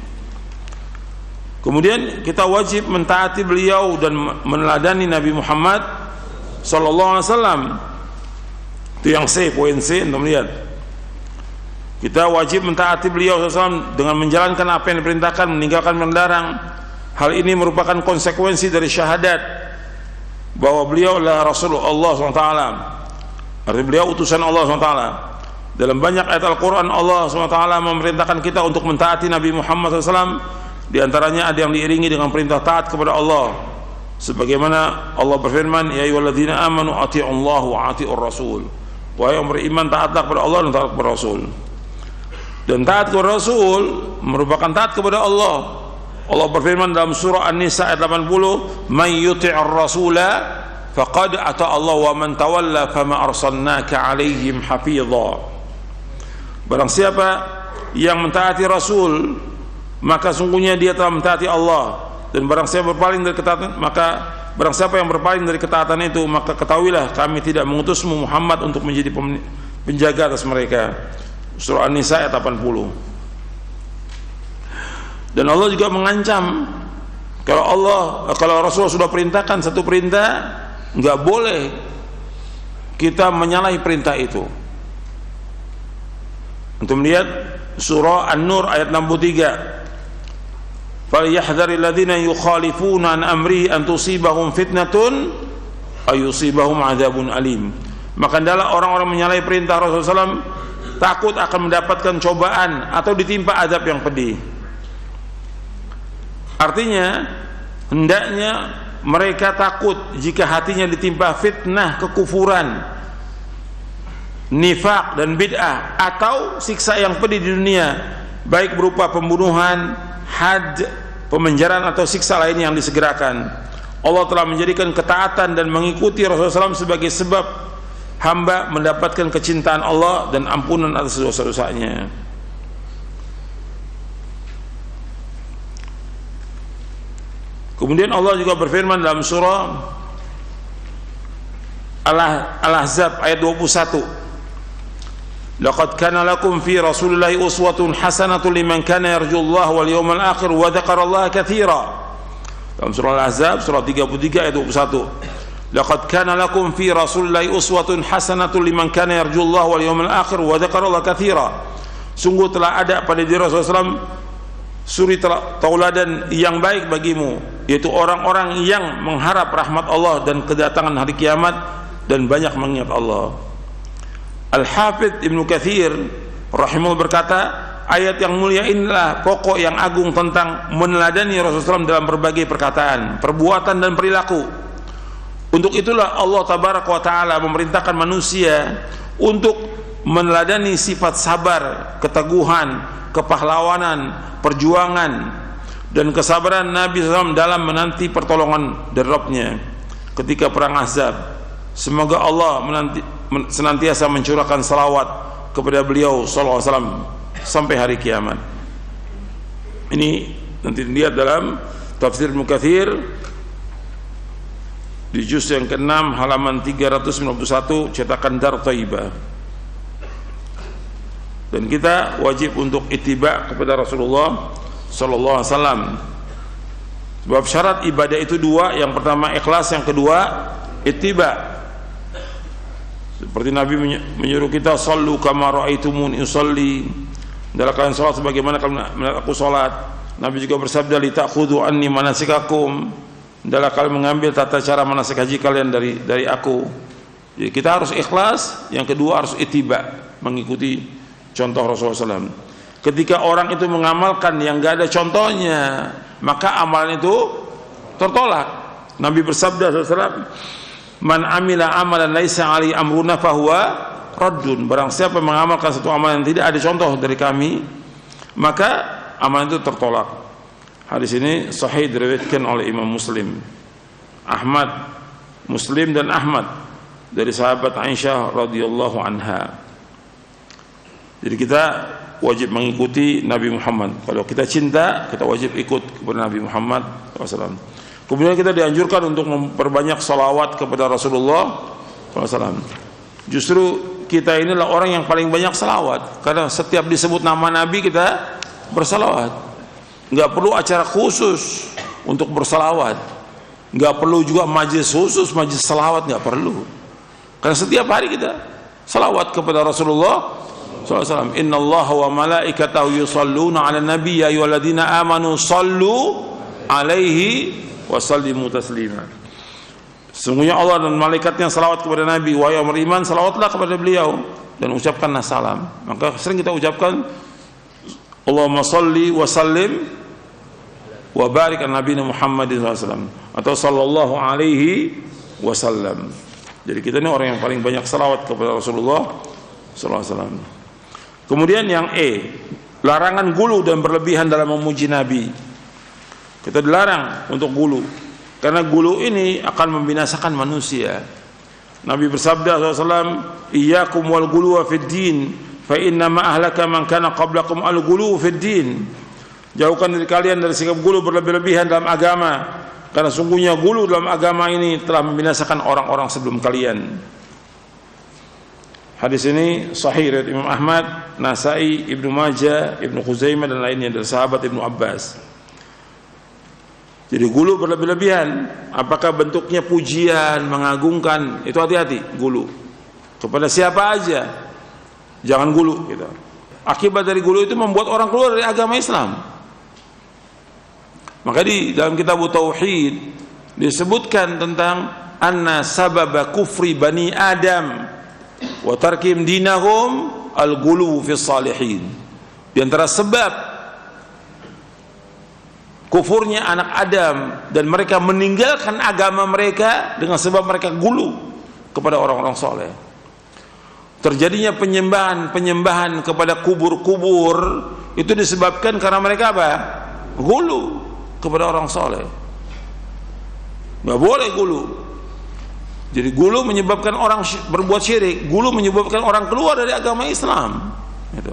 Kemudian kita wajib mentaati beliau dan meneladani Nabi Muhammad sallallahu alaihi wasallam. Itu yang C, poin C, untuk melihat. Kita wajib mentaati beliau SAW dengan menjalankan apa yang diperintahkan, meninggalkan yang dilarang. Hal ini merupakan konsekuensi dari syahadat bahwa beliau adalah Rasulullah SWT. Artinya beliau utusan Allah SWT. Dalam banyak ayat Al-Quran Allah SWT memerintahkan kita untuk mentaati Nabi Muhammad SAW. Di antaranya ada yang diiringi dengan perintah taat kepada Allah, sebagaimana Allah berfirman, ya ayyuhalladzina amanu athi'ullaha wa athi'ur rasul. Wahai yang beriman, taatlah kepada Allah dan taat kepada Rasul. Dan taat kepada Rasul merupakan taat kepada Allah. Allah berfirman dalam surah An-Nisa ayat 80, "Man yuti'ir rasula faqad ata Allah wa man tawalla fama arsalnaka 'alaihim hafidha." Barang siapa yang mentaati Rasul, maka sungguhnya dia telah mentaati Allah, dan barang siapa berpaling dari ketaatan, maka barang siapa yang berpaling dari ketaatan itu, maka ketahuilah kami tidak mengutusmu Muhammad untuk menjadi penjaga atas mereka. Surah An-Nisa ayat 80. Dan Allah juga mengancam kalau Rasul sudah perintahkan satu perintah, nggak boleh kita menyalahi perintah itu. Untuk melihat surah An-Nur ayat 63. فَلْيَحْذَرِ الَّذِينَ يُخَالِفُونَ عَنْ أَمْرِهِ أَنْ تُصِيبَهُمْ فِتْنَةٌ أَوْ يُصِيبَهُمْ عَذَابٌ أَلِيمٌ. Maka adalah orang-orang menyalahi perintah Rasulullah SAW takut akan mendapatkan cobaan atau ditimpa azab yang pedih. Artinya hendaknya mereka takut jika hatinya ditimpa fitnah kekufuran, nifaq dan bid'ah, atau siksa yang pedih di dunia, baik berupa pembunuhan, had, pemenjaraan atau siksa lain yang disegerakan. Allah telah menjadikan ketaatan dan mengikuti Rasulullah SAW sebagai sebab hamba mendapatkan kecintaan Allah dan ampunan atas dosa-dosanya. Kemudian Allah juga berfirman dalam surah Al-Ahzab ayat 21, laqad kana lakum fi rasulillahi uswatun hasanatun liman kana yarjullaha wal yawmal akhir wa dzakarallaha katsira. Dalam surah Al-Ahzab surah 33 ayat 21, laqad kana lakum fi rasulillahi uswatun hasanatun liman kana yarjullaha wal yawmal akhir wa dzakarallaha katsira. Sungguh telah ada pada diri Rasulullah SAW suri tauladan yang baik bagimu, yaitu orang-orang yang mengharap rahmat Allah dan kedatangan hari kiamat dan banyak mengingat Allah. Al-Hafidz Ibnu Katsir rahimahullah berkata, ayat yang mulia inilah pokok yang agung tentang meneladani Rasulullah SAW dalam berbagai perkataan, perbuatan dan perilaku. Untuk itulah Allah Tabaraka wa Ta'ala memerintahkan manusia untuk meneladani sifat sabar, keteguhan, kepahlawanan, perjuangan dan kesabaran Nabi SAW dalam menanti pertolongan dari Rabb-Nya ketika perang Ahzab. Semoga Allah senantiasa mencurahkan salawat kepada beliau sallallahu alaihi wasallam sampai hari kiamat. Ini nanti dilihat dalam tafsir Ibnu Katsir di juz yang ke-6 halaman 391 cetakan Dar Thaibah. Dan kita wajib untuk ittiba kepada Rasulullah sallallahu alaihi wasallam. Sebab syarat ibadah itu dua, yang pertama ikhlas, yang kedua ittiba. Seperti Nabi menyuruh kita sallu kama ra'aitumuni usolli, hendaklah kalian salat sebagaimana kalian melihat aku salat. Nabi juga bersabda li ta'khudhu anni manasikakum, hendaklah kalian mengambil tata cara manasik haji kalian dari aku. Jadi kita harus ikhlas, yang kedua harus ittiba, mengikuti contoh Rasulullah SAW. Ketika orang itu mengamalkan yang gak ada contohnya, maka amalan itu tertolak. Nabi bersabda SAW, man amila amalan laisa alaihi amruna fahuwa raddun. Barang siapa mengamalkan satu amalan yang tidak ada contoh dari kami, maka amalan itu tertolak. Hadis ini sahih diriwayatkan oleh Imam Muslim, Ahmad, Muslim dan Ahmad dari sahabat Aisyah radhiyallahu anha. Jadi kita wajib mengikuti Nabi Muhammad. Kalau kita cinta, kita wajib ikut kepada Nabi Muhammad SAW. Kemudian kita dianjurkan untuk memperbanyak salawat kepada Rasulullah SAW. Justru kita inilah orang yang paling banyak salawat, karena setiap disebut nama Nabi kita bersalawat. Nggak perlu acara khusus untuk bersalawat, nggak perlu juga majlis khusus, majlis salawat nggak perlu, karena setiap hari kita salawat kepada Rasulullah SAW. Inna Allah wa malaikatahu yusalluna ala nabi ya ayyuhalladzina amanu sallu alaihi wa sallimu taslima. Sesungguhnya Allah dan malaikatnya salawat kepada Nabi, wahai orang beriman salawatlah kepada beliau dan ucapkanlah salam. Maka sering kita ucapkan Allahumma salli wa sallim wa barik ala nabiyina Muhammadin SAW atau sallallahu alaihi wasallam. Jadi kita ini orang yang paling banyak salawat kepada Rasulullah SAW. Kemudian yang larangan gulu dan berlebihan dalam memuji Nabi. Kita dilarang untuk gulu, karena gulu ini akan membinasakan manusia. Nabi bersabda SAW, iyyakum wal guluwa fid din, fa inna ma ahlaka man kana qablakum al gulu fid din. Jauhkan diri kalian dari sikap gulu berlebih-lebihan dalam agama, karena sungguhnya gulu dalam agama ini telah membinasakan orang-orang sebelum kalian. Hadis ini sahih riwayat Imam Ahmad, Nasai, Ibnu Majah, Ibnu Khuzaimah dan lainnya dari sahabat Ibnu Abbas. Jadi gulu berlebih-lebihan, apakah bentuknya pujian, mengagungkan, itu hati-hati gulu. Kepada siapa aja jangan gulu gitu. Akibat dari gulu itu membuat orang keluar dari agama Islam. Maka di dalam kitab Tauhid disebutkan tentang anna sababa kufri bani Adam wa tarkim dinahum al-gulu fi salihin. Di antara sebab kufurnya anak Adam dan mereka meninggalkan agama mereka dengan sebab mereka gulu kepada orang-orang soleh. Terjadinya penyembahan kepada kubur-kubur itu disebabkan karena mereka apa? Gulu kepada orang soleh. Nggak boleh gulu. Jadi gulu menyebabkan orang berbuat syirik, gulu menyebabkan orang keluar dari agama Islam. Gitu.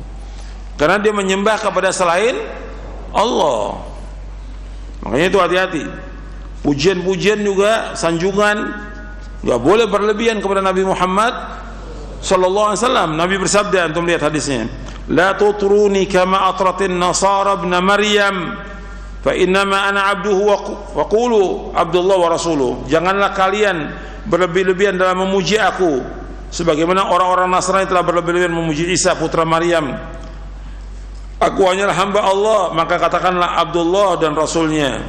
Karena dia menyembah kepada selain Allah. Makanya itu hati-hati. Pujian-pujian juga, sanjungan, nggak boleh berlebihan kepada Nabi Muhammad sallallahu alaihi wasallam. Nabi bersabda, antum lihat hadisnya, la tutruni kama atratin nasara ibn Maryam fa innama ana abduhu wa qulu abdullah wa rasuluh. Janganlah kalian berlebih-lebihan dalam memuji aku sebagaimana orang-orang Nasrani telah berlebih-lebihan memuji Isa putra Maryam. Aku hanyalah hamba Allah, maka katakanlah Abdullah dan Rasulnya.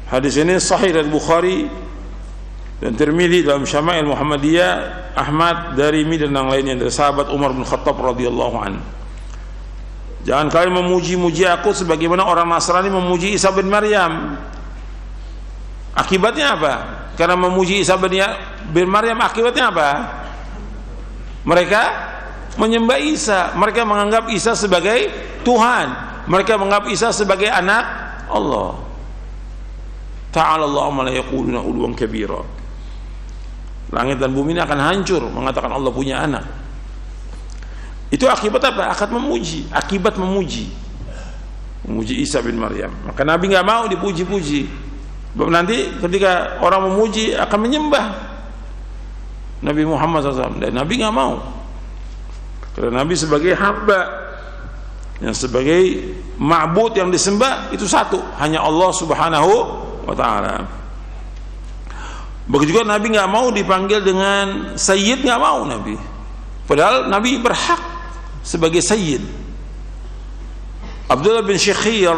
Hadis ini sahih dari Bukhari Dan Tirmidzi dalam Syama'il Muhammadiyah, Ahmad, Darimi dan yang lainnya dari sahabat Umar bin Khattab radhiyallahu anhu. Jangan kalian memuji-muji aku sebagaimana orang Nasrani memuji Isa bin Maryam. Akibatnya apa? Karena memuji Isa bin Maryam, akibatnya apa? Mereka menyembah Isa. Mereka menganggap Isa sebagai Tuhan. Mereka menganggap Isa sebagai anak Allah. Ta'ala Allahu amma la yaquluna 'uluwan kabira. Langit dan bumi ini akan hancur mengatakan Allah punya anak. Itu akibat apa? Akibat memuji Isa bin Maryam. Maka Nabi nggak mau dipuji-puji. Nanti ketika orang memuji akan menyembah Nabi Muhammad SAW. Dan Nabi nggak mau. Karena Nabi sebagai hamba, yang sebagai ma'bud yang disembah itu satu, hanya Allah Subhanahu wa ta'ala. Begitu juga Nabi nggak mau dipanggil dengan Sayyid, nggak mau Nabi. Padahal Nabi berhak sebagai Sayyid. Abdullah bin Syekhir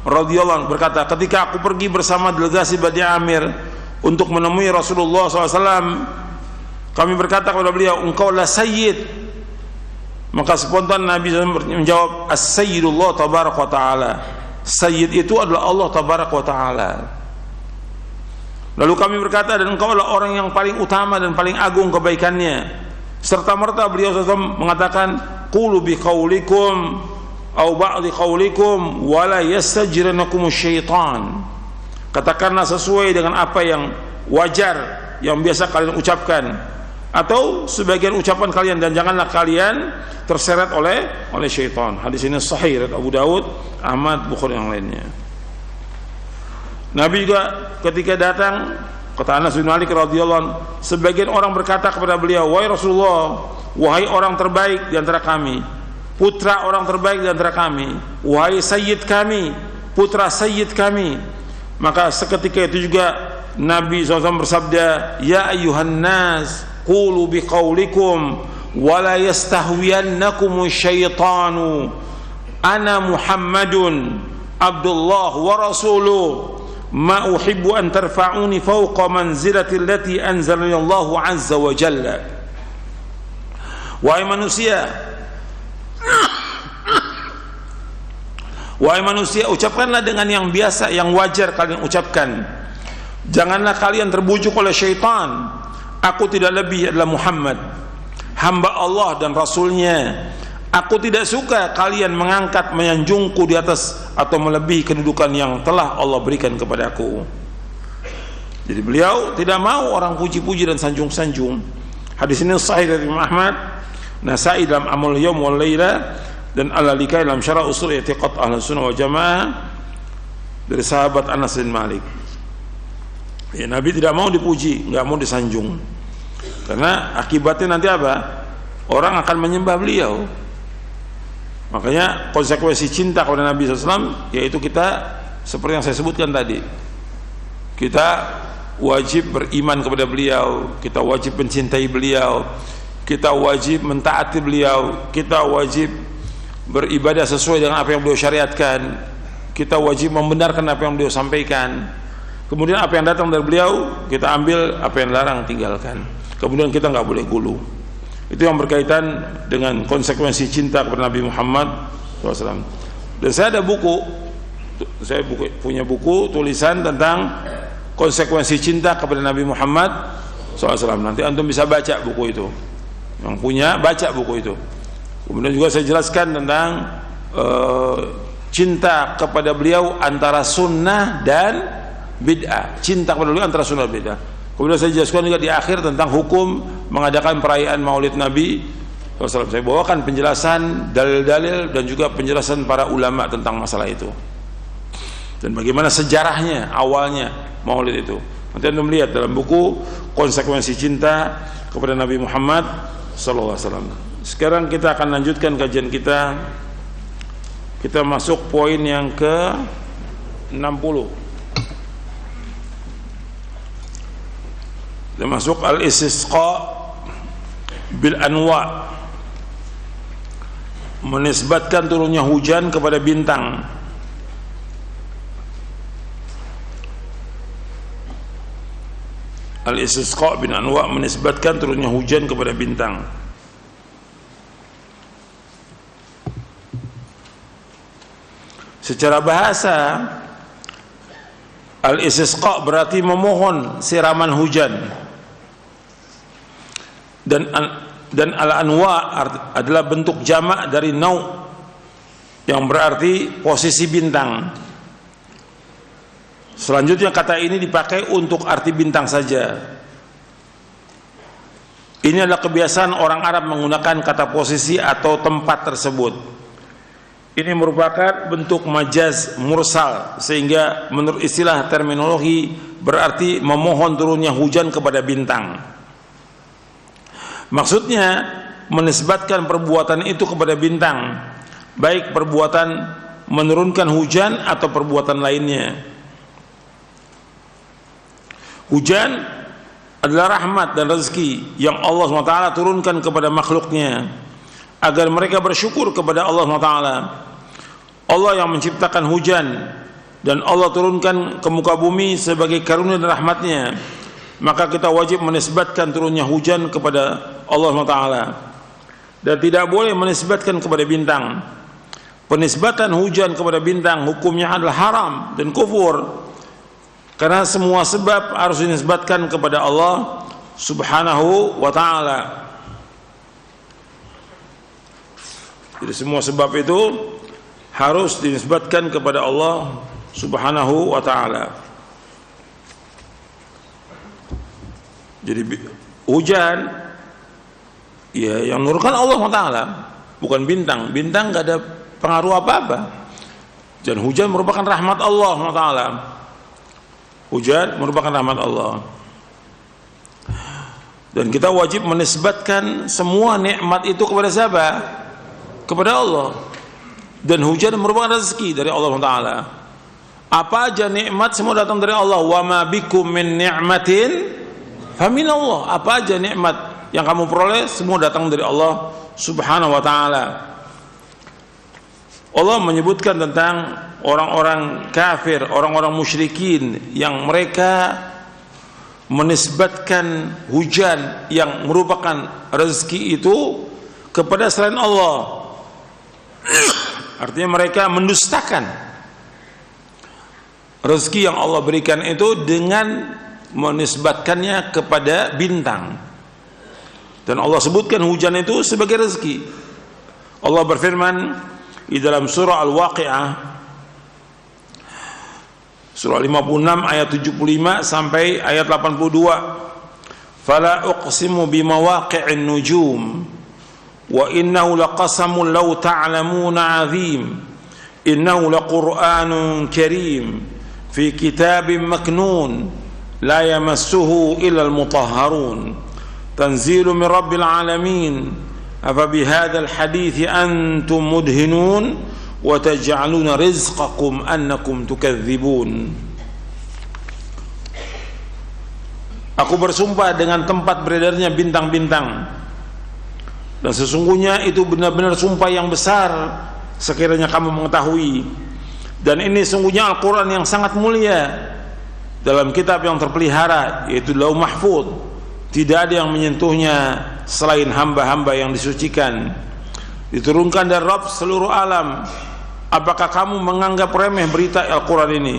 radhiyallahu anhu berkata, ketika aku pergi bersama delegasi Bani Amir untuk menemui Rasulullah SAW, kami berkata kepada beliau, engkaulah Sayyid. Maka spontan Nabi SAW menjawab, As-Sayyidullah Tabaraka wa Ta'ala. Sayyid itu adalah Allah Tabaraka wa Ta'ala. Lalu kami berkata, dan engkau adalah orang yang paling utama dan paling agung kebaikannya. Serta merta beliau SAW mengatakan, qulu bi qawlikum au ba'di qawlikum wa la yastajiranakum syaitan. Katakanlah sesuai dengan apa yang wajar, yang biasa kalian ucapkan, atau sebagian ucapan kalian, dan janganlah kalian terseret oleh syaitan. Hadis ini sahih riwayat Abu Daud, Ahmad, Bukhari yang lainnya. Nabi juga ketika datang, kata Anas bin Malik radhiyallahu anhu, sebagian orang berkata kepada beliau, wahai Rasulullah, wahai orang terbaik di antara kami, putra orang terbaik di antara kami, wahai sayyid kami, putra sayyid kami. Maka seketika itu juga Nabi SAW bersabda, ya ayyuhan nas qulu biqaulikum wa la yastahwiyannakum syaitanu ana Muhammadun Abdullah wa rasuluh ma uhibbu an tarfa'uni fawqa manzilati allati anzalani Allah azza wa jalla. Wahai manusia, ucapkanlah dengan yang biasa, yang wajar kalian ucapkan. Janganlah kalian terbujuk oleh syaitan. Aku tidak lebih adalah Muhammad, hamba Allah dan Rasulnya. Aku tidak suka kalian mengangkat, menyanjungku di atas atau melebihi kedudukan yang telah Allah berikan kepadaku. Jadi beliau tidak mau orang puji-puji dan sanjung-sanjung. Hadis ini sahih dari Imam Ahmad, Nasai dalam Amal Yawm wal Laila, dan Al-Lalikai dalam Syarah Usul I'tiqad Ahlus Sunnah wal Jamaah dari sahabat Anas bin Malik. Ya, Nabi tidak mau dipuji, nggak mau disanjung. Karena akibatnya nanti apa? Orang akan menyembah beliau. Makanya konsekuensi cinta kepada Nabi SAW yaitu kita seperti yang saya sebutkan tadi, kita wajib beriman kepada beliau, kita wajib mencintai beliau, kita wajib mentaati beliau, kita wajib beribadah sesuai dengan apa yang beliau syariatkan, kita wajib membenarkan apa yang beliau sampaikan. Kemudian apa yang datang dari beliau kita ambil, apa yang larang tinggalkan. Kemudian kita nggak boleh gulu. Itu yang berkaitan dengan konsekuensi cinta kepada Nabi Muhammad SAW. Dan saya ada buku, punya buku tulisan tentang konsekuensi cinta kepada Nabi Muhammad SAW. Nanti antum bisa baca buku itu. Yang punya baca buku itu. Kemudian juga saya jelaskan tentang cinta kepada beliau antara sunnah dan bid'ah. Cinta kepada beliau antara sunnah dan bid'ah. Kemudian saya jelaskan juga di akhir tentang hukum mengadakan perayaan Maulid Nabi SAW. Saya bawakan penjelasan, dalil-dalil, dan juga penjelasan para ulama tentang masalah itu. Dan bagaimana sejarahnya, awalnya Maulid itu. Nanti anda melihat dalam buku Konsekuensi Cinta kepada Nabi Muhammad SAW. Sekarang kita akan lanjutkan kajian kita. Kita masuk poin yang ke-60. Termasuk al-istisqa bil anwa, menisbatkan turunnya hujan kepada bintang. Al-Istisqa bin Anwa menisbatkan turunnya hujan kepada bintang. Secara bahasa, al-istisqa berarti memohon siraman hujan. Dan al-anwa adalah bentuk jamak dari nau yang berarti posisi bintang. Selanjutnya kata ini dipakai untuk arti bintang saja. Ini adalah kebiasaan orang Arab menggunakan kata posisi atau tempat tersebut. Ini merupakan bentuk majaz mursal, sehingga menurut istilah terminologi berarti memohon turunnya hujan kepada bintang. Maksudnya menisbatkan perbuatan itu kepada bintang, baik perbuatan menurunkan hujan atau perbuatan lainnya. Hujan adalah rahmat dan rezeki yang Allah SWT turunkan kepada makhluknya agar mereka bersyukur kepada Allah SWT. Allah yang menciptakan hujan dan Allah turunkan ke muka bumi sebagai karunia dan rahmatnya, maka kita wajib menisbatkan turunnya hujan kepada Allah SWT dan tidak boleh menisbatkan kepada bintang. Penisbatan hujan kepada bintang hukumnya adalah haram dan kufur, karena semua sebab harus dinisbatkan kepada Allah Subhanahu wa ta'ala. Jadi semua sebab itu harus dinisbatkan kepada Allah Subhanahu wa ta'ala. Jadi hujan ya yang menurunkan Allah SWT, bukan bintang. Bintang gak ada pengaruh apa-apa. Dan hujan merupakan rahmat Allah SWT. Hujan merupakan rahmat Allah. Dan kita wajib menisbatkan semua nikmat itu kepada siapa? Kepada Allah. Dan hujan merupakan rezeki dari Allah Taala. Apa aja nikmat semua datang dari Allah. Wa ma bikum min ni'matin famin Allah. Apa aja nikmat yang kamu peroleh semua datang dari Allah Subhanahu wa taala. Allah menyebutkan tentang orang-orang kafir, orang-orang musyrikin yang mereka menisbatkan hujan yang merupakan rezeki itu kepada selain Allah. Artinya mereka mendustakan rezeki yang Allah berikan itu dengan menisbatkannya kepada bintang. Dan Allah sebutkan hujan itu sebagai rezeki. Allah berfirman di dalam surah Al-Waqi'ah, surah 56 ayat 75 sampai ayat 82. Fala uqsimu bimawaqi'in nujum wa innahu laqasamun law ta'lamuna 'azim innahu laqur'anun karim fi kitabin maknun la yamassuhu illa al-mutahharun tanzilu min rabbil alamin afa bihadzal hadithi antum mudhinun wa taj'aluna rizqakum annakum tukadzibun. Aku bersumpah dengan tempat beredarnya bintang-bintang, dan sesungguhnya itu benar-benar sumpah yang besar sekiranya kamu mengetahui. Dan ini sungguhnya Al-Quran yang sangat mulia dalam kitab yang terpelihara, yaitu Lauh Mahfuz. Tidak ada yang menyentuhnya selain hamba-hamba yang disucikan. Diturunkan dari Rabb seluruh alam. Apakah kamu menganggap remeh berita Al-Quran ini,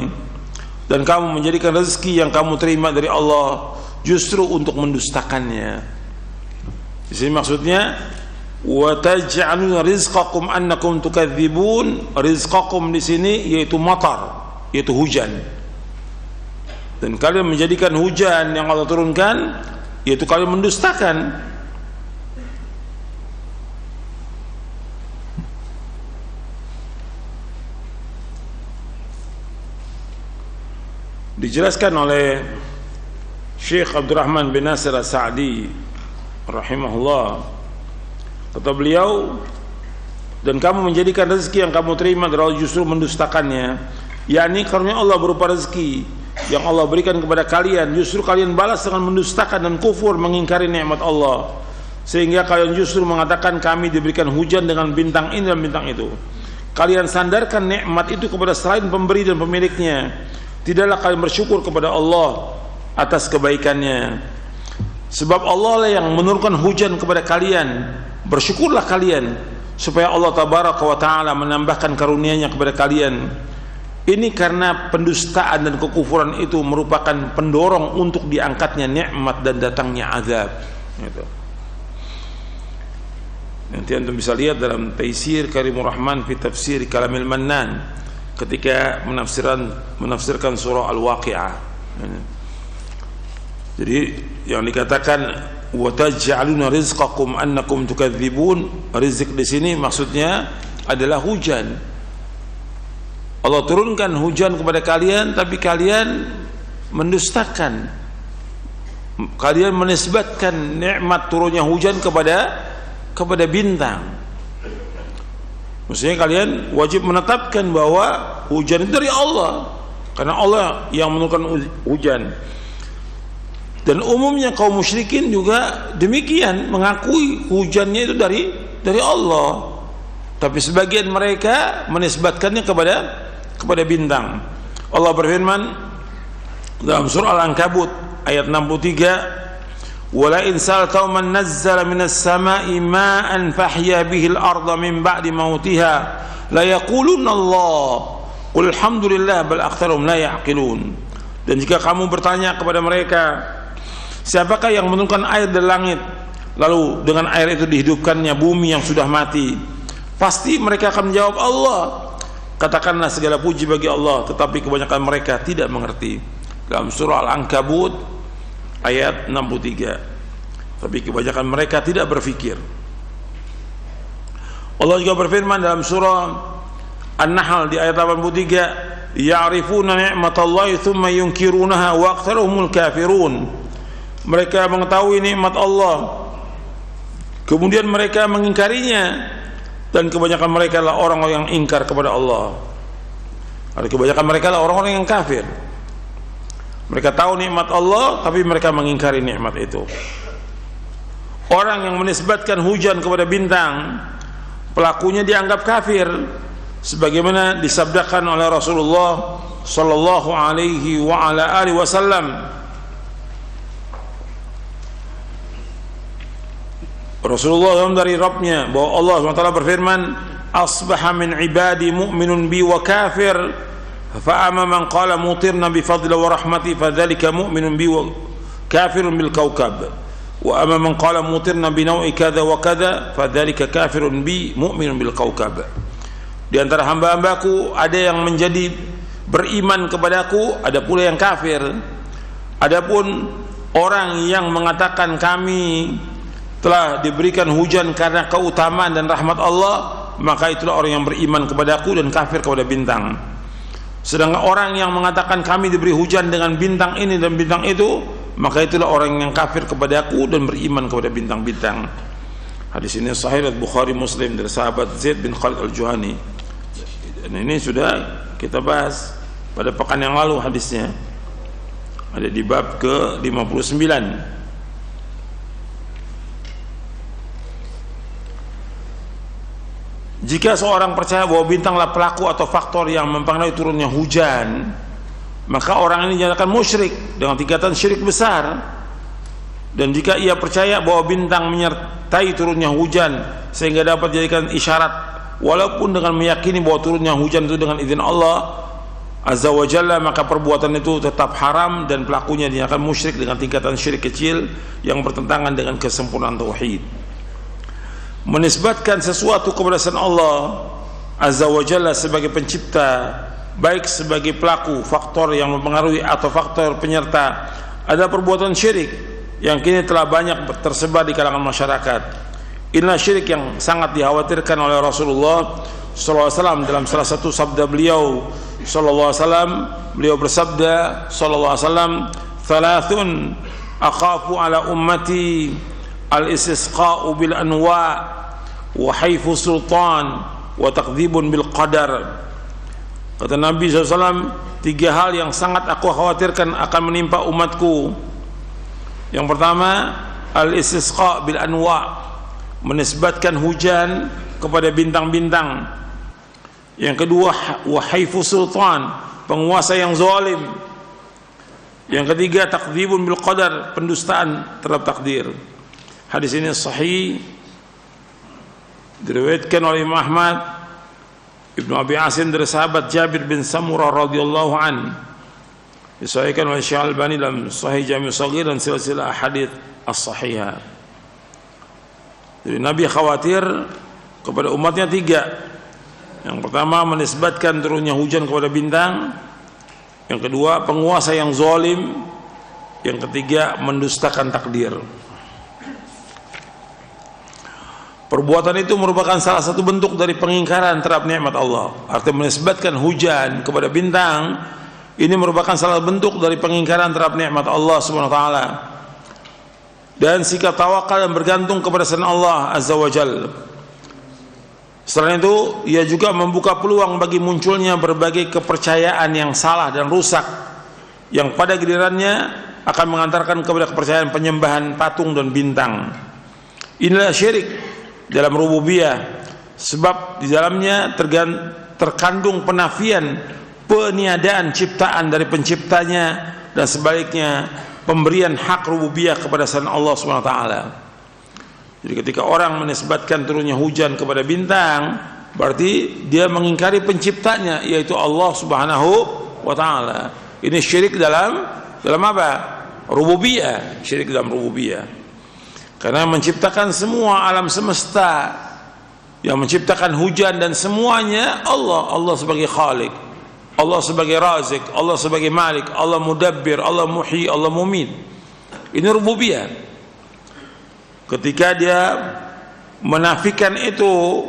dan kamu menjadikan rezeki yang kamu terima dari Allah justru untuk mendustakannya? Di sini maksudnya wa taj'aluna rizqakum annakum tukadzibun. Rizqakum di sini yaitu matar, yaitu hujan. Dan kalian menjadikan hujan yang Allah turunkan yaitu kalian mendustakan. Dijelaskan oleh Syekh Abdurrahman bin Nasir As-Sa'di rahimahullah, kata beliau, dan kamu menjadikan rezeki yang kamu terima dari Allah justru mendustakannya, yakni karunia Allah berupa rezeki yang Allah berikan kepada kalian, justru kalian balas dengan mendustakan dan kufur, mengingkari nikmat Allah, sehingga kalian justru mengatakan kami diberikan hujan dengan bintang ini dan bintang itu. Kalian sandarkan nikmat itu kepada selain pemberi dan pemiliknya. Tidaklah kalian bersyukur kepada Allah atas kebaikannya. Sebab Allah lah yang menurunkan hujan kepada kalian. Bersyukurlah kalian supaya Allah tabaraka wa ta'ala menambahkan karunia-Nya kepada kalian. Ini karena pendustaan dan kekufuran itu merupakan pendorong untuk diangkatnya nikmat dan datangnya azab. Gitu. Nanti antum bisa lihat dalam Taisir Karimur Rahman fi Tafsir Kalamil Mannan ketika menafsirkan surah Al-Waqi'ah. Jadi yang dikatakan wa taj'aluna rizqakum annakum tukadzibun, rizq di sini maksudnya adalah hujan. Allah turunkan hujan kepada kalian tapi kalian mendustakan. Kalian menisbatkan nikmat turunnya hujan kepada bintang. Maksudnya kalian wajib menetapkan bahwa hujan itu dari Allah, karena Allah yang menurunkan hujan. Dan umumnya kaum musyrikin juga demikian, mengakui hujannya itu dari Allah. Tapi sebagian mereka menisbatkannya kepada bintang. Allah berfirman dalam surah Al-Ankabut ayat 63, "Wala in sa'alta man nazzala minas sama'i ma'an fahya bihil arda min ba'di mautiha la yaqulunna Allah qul alhamdulillah bal aktsaruhum la ya'qilun." Dan jika kamu bertanya kepada mereka, siapakah yang menurunkan air dari langit lalu dengan air itu dihidupkannya bumi yang sudah mati, pasti mereka akan menjawab Allah. Katakanlah segala puji bagi Allah, tetapi kebanyakan mereka tidak mengerti. Dalam surah Al-Ankabut ayat 63. Tapi kebanyakan mereka tidak berfikir. Allah juga berfirman dalam surah An-Nahl di ayat 83, "Ya'rifuna ni'matallahi tsumma yunkirunaha wa aktsaruhumul kafirun." Mereka mengetahui nikmat Allah, kemudian mereka mengingkarinya, dan kebanyakan mereka adalah orang-orang yang ingkar kepada Allah. Ada kebanyakan mereka adalah orang-orang yang kafir. Mereka tahu nikmat Allah tapi mereka mengingkari nikmat itu. Orang yang menisbatkan hujan kepada bintang, pelakunya dianggap kafir, sebagaimana disabdakan oleh Rasulullah sallallahu alaihi wa ala alihi wasallam. Rasulullah dari Rabbnya bahwa Allah SWT berfirman, "Asbaha min ibadi mu'minun bi wa kafir, fa amma man qala mutirna bi fadli wa rahmati fadzalika mu'minun bi wa kafirun bil kawkab, wa amma man qala mutirna bi naw'i kadza wa kadza fadzalika kafirun bi mu'minun bil kawkab." Di antara hamba-hambaku ada yang menjadi beriman kepadaku, ada pula yang kafir. Adapun orang yang mengatakan kami telah diberikan hujan karena keutamaan dan rahmat Allah, maka itulah orang yang beriman kepadaku dan kafir kepada bintang. Sedangkan orang yang mengatakan kami diberi hujan dengan bintang ini dan bintang itu, maka itulah orang yang kafir kepadaku dan beriman kepada bintang-bintang. Hadis ini sahih Bukhari Muslim dari sahabat Zaid bin Khalid Al-Juhani. Dan ini sudah kita bahas pada pekan yang lalu hadisnya. Ada di bab ke-59. Jika seorang percaya bahwa bintanglah pelaku atau faktor yang mempengaruhi turunnya hujan, maka orang ini dinyatakan musyrik dengan tingkatan syirik besar. Dan jika ia percaya bahwa bintang menyertai turunnya hujan sehingga dapat dijadikan isyarat, walaupun dengan meyakini bahwa turunnya hujan itu dengan izin Allah Azza wa Jalla, maka perbuatan itu tetap haram dan pelakunya dinyatakan musyrik dengan tingkatan syirik kecil yang bertentangan dengan kesempurnaan tauhid. Menisbatkan sesuatu kepada selain Allah Azza wa Jalla sebagai pencipta, baik sebagai pelaku, faktor yang mempengaruhi atau faktor penyerta, ada perbuatan syirik yang kini telah banyak tersebar di kalangan masyarakat. Inilah syirik yang sangat dikhawatirkan oleh Rasulullah SAW dalam salah satu sabda beliau SAW. Beliau bersabda SAW, "Thalathun akhafu ala ummati al-istisqa'u bil anwa' wa haifu sultan wa takdzibun bil qadar." Kata Nabi SAW, 3 hal yang sangat aku khawatirkan akan menimpa umatku. Yang pertama, al-istisqa' bil anwa', menisbatkan hujan kepada bintang-bintang. Yang kedua, wa haifu sultan, penguasa yang zalim. Yang ketiga, takdzibun bil qadar, pendustaan terhadap takdir. Hadis ini sahih, diriwayatkan oleh Imam Ahmad, Ibnu Abi Asim dari sahabat Jabir bin Samurah radhiyallahu an. Disahihkan oleh Syekh Al-Albani dalam Sahih Jami' Shaghir dan silsilah hadits as-sahihah. Jadi Nabi khawatir kepada umatnya tiga. Yang pertama, menisbatkan turunnya hujan kepada bintang. Yang kedua, penguasa yang zalim. Yang ketiga, mendustakan takdir. Perbuatan itu merupakan salah satu bentuk dari pengingkaran terhadap nikmat Allah. Artinya menisbatkan hujan kepada bintang, ini merupakan salah bentuk dari pengingkaran terhadap nikmat Allah Subhanahu wa taala. Dan sikap tawakal dan bergantung kepada selain Allah Azza wa Jalla. Selain itu, ia juga membuka peluang bagi munculnya berbagai kepercayaan yang salah dan rusak, yang pada gilirannya akan mengantarkan kepada kepercayaan penyembahan patung dan bintang. Inilah syirik dalam rububiyah, sebab di dalamnya terkandung penafian peniadaan ciptaan dari penciptanya, dan sebaliknya pemberian hak rububiyah kepada selain Allah Subhanahu wa taala. Jadi ketika orang menisbatkan turunnya hujan kepada bintang, berarti dia mengingkari penciptanya, yaitu Allah Subhanahu wa taala. Ini syirik dalam apa? Rububiyah, syirik dalam rububiyah. Karena menciptakan semua alam semesta, yang menciptakan hujan dan semuanya Allah sebagai Khalik, Allah sebagai Razik, Allah sebagai Malik, Allah Mudabbir, Allah Muhyi, Allah Mumit. Ini rububiyah. Ketika dia menafikan itu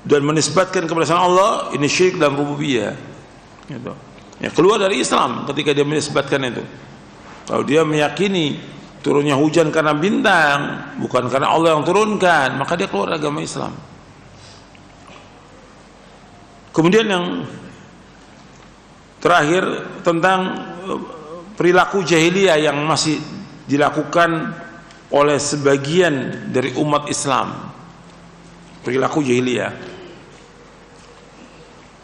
dan menisbatkan kepada selain Allah, ini syirik dalam rububiyah. Gitu. Ya, keluar dari Islam ketika dia menisbatkan itu. Kalau dia meyakini turunnya hujan karena bintang, bukan karena Allah yang turunkan, maka dia keluar dari agama Islam. Kemudian yang terakhir tentang perilaku jahiliyah yang masih dilakukan oleh sebagian dari umat Islam. Perilaku jahiliyah.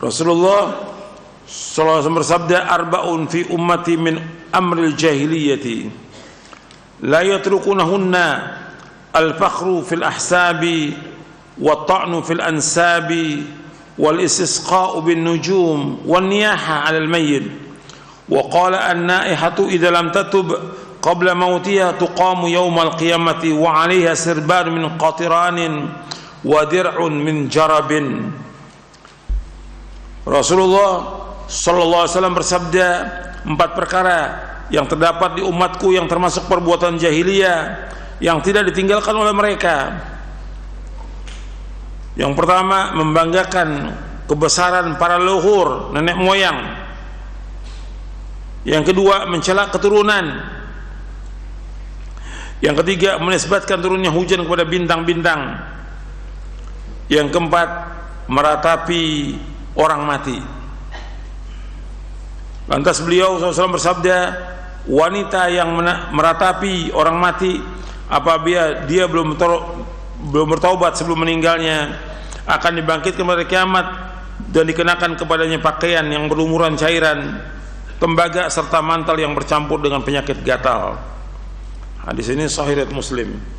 Rasulullah sallallahu alaihi wasallam bersabda, "Arba'un fi ummati min amril jahiliyati la yatrukunahunna al-fakhru fil ahsabi wa ta'nu fil ansabi wal istisqa'u bin nujum wan niyaha 'alal mayyit wa qala an-naihatu idza lam tatub qabla mautiha tuqamu yawmal qiyamati wa 'alayha sirban min qatiranin wa dir'un min jarabin." Rasulullah sallallahu alaihi wasallam bersabda, 4 perkara yang terdapat di umatku yang termasuk perbuatan jahiliyah yang tidak ditinggalkan oleh mereka. Yang pertama, membanggakan kebesaran para leluhur, nenek moyang. Yang kedua, mencela keturunan. Yang ketiga, menisbatkan turunnya hujan kepada bintang-bintang. Yang keempat, meratapi orang mati. Lantas beliau SAW bersabda, wanita yang meratapi orang mati apabila dia belum bertaubat sebelum meninggalnya akan dibangkitkan pada kiamat dan dikenakan kepadanya pakaian yang berlumuran cairan, tembaga serta mantel yang bercampur dengan penyakit gatal. Hadis ini sahih riwayat Muslim.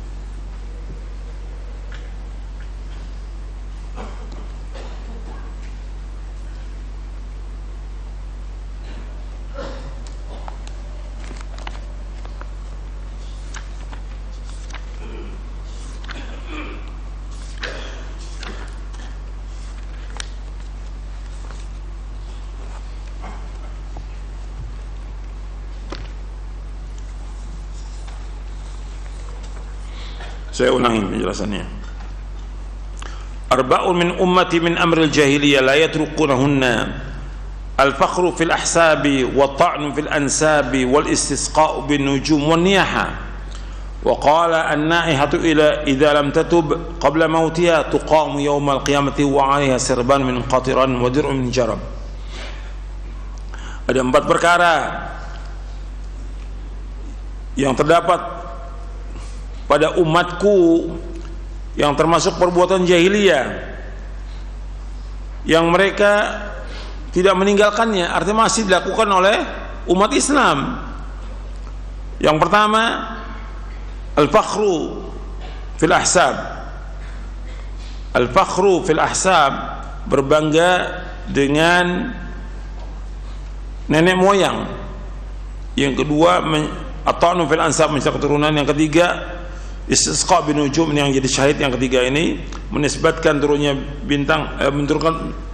Saya ulangi penjelasannya. Arba'un min ummati min amril jahiliyah la yatrukunahunna al-fakhru fil ahsabi wa ta'nu fil ansabi wal istisqa'u bin nujum wan niyaha wa qala an-naihatu ila idza lam tatub qabla mautiha tuqamu yawmal qiyamati wa 'alayha sirban min qatiran wa dir'un min jarab. Ada 4 perkara yang terdapat pada umatku yang termasuk perbuatan jahiliyah yang mereka tidak meninggalkannya, artinya masih dilakukan oleh umat Islam. Yang pertama, al-fakhru fil ahsab. Al-fakhru fil ahsab, berbangga dengan nenek moyang. Yang kedua, at-ta'nu fil ansab, mencari keturunan. Yang ketiga, istisqa binujum, yang jadi syahid. Yang ketiga ini menisbatkan turunnya bintang,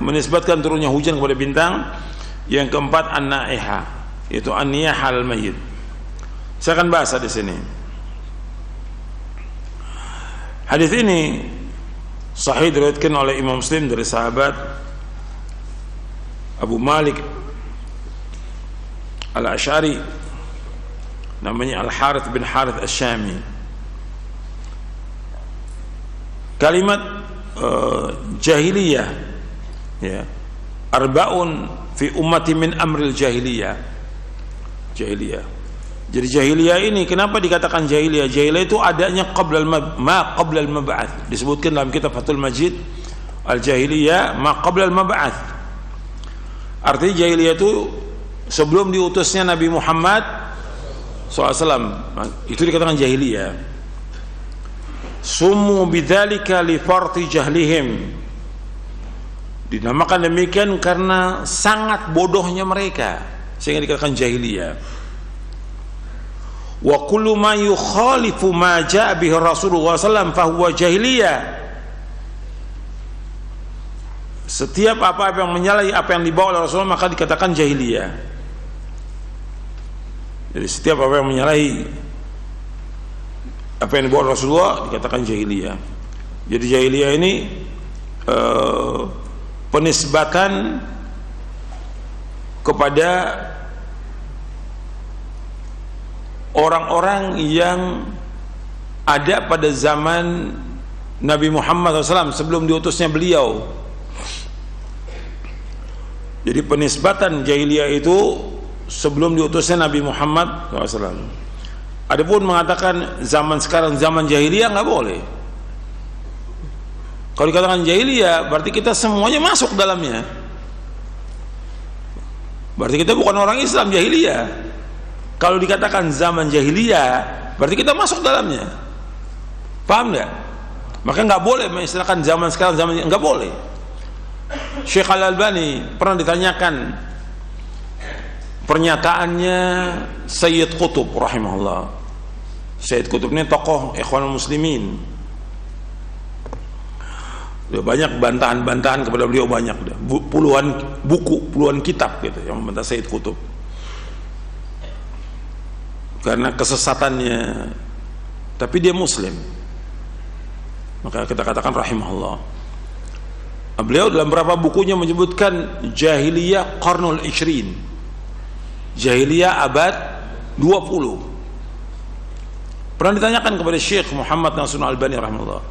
menisbatkan turunnya hujan kepada bintang. Yang keempat, an-naiha, yaitu an-niyahal mayyit. Saya akan bahas di sini. Hadis ini sahih diriwayatkan oleh Imam Muslim dari sahabat Abu Malik Al-Asy'ari, namanya Al-Harith bin Harith Asy-Syami. Kalimat jahiliyah, ya, arbaun fi ummati min amril jahiliyah. Jahiliyah. Jadi jahiliyah ini kenapa dikatakan jahiliyah? Jahiliyah itu adanya qabla al-mab'ats. Disebutkan dalam kitab Fathul Majid, al-jahiliyah ma qabla al-mab'ats. Artinya jahiliyah itu sebelum diutusnya Nabi Muhammad SAW, itu dikatakan jahiliyah. Summu bidzalika li farti jahlihim. Dinamakan demikian karena sangat bodohnya mereka, sehingga dikatakan jahiliyah. Wa kullu ma yukhalifu ma jaa bihi Rasulullah sallallahu fa huwa jahiliyah. Setiap apa yang menyalahi apa yang dibawa oleh Rasulullah maka dikatakan jahiliyah. Jadi setiap apa yang menyalahi apa yang dibawa oleh Rasulullah dikatakan jahiliyah. Jadi jahiliyah ini penisbatan kepada orang-orang yang ada pada zaman Nabi Muhammad SAW sebelum diutusnya beliau. Jadi penisbatan jahiliyah itu sebelum diutusnya Nabi Muhammad SAW. Adapun mengatakan zaman sekarang zaman jahiliyah nggak boleh. Kalau dikatakan jahiliyah berarti kita semuanya masuk dalamnya. Berarti kita bukan orang Islam jahiliyah. Kalau dikatakan zaman jahiliyah berarti kita masuk dalamnya. Paham nggak? Maka nggak boleh mengistilahkan zaman sekarang zaman, nggak boleh. Syekh Al-Albani pernah ditanyakan pernyataannya Sayyid Qutb rahimahullah. Sayyid Qutb ini tokoh Ikhwanul Muslimin. Banyak bantahan-bantahan kepada beliau, banyak, puluhan buku, puluhan kitab gitu yang membantah Sayyid Qutb karena kesesatannya. Tapi dia Muslim, maka kita katakan rahimahullah. Beliau dalam beberapa bukunya menyebutkan jahiliyah qarnul ishrin, jahiliyah abad 20. Pernah ditanyakan kepada Syekh Muhammad Nasrul Albani rahimahullah,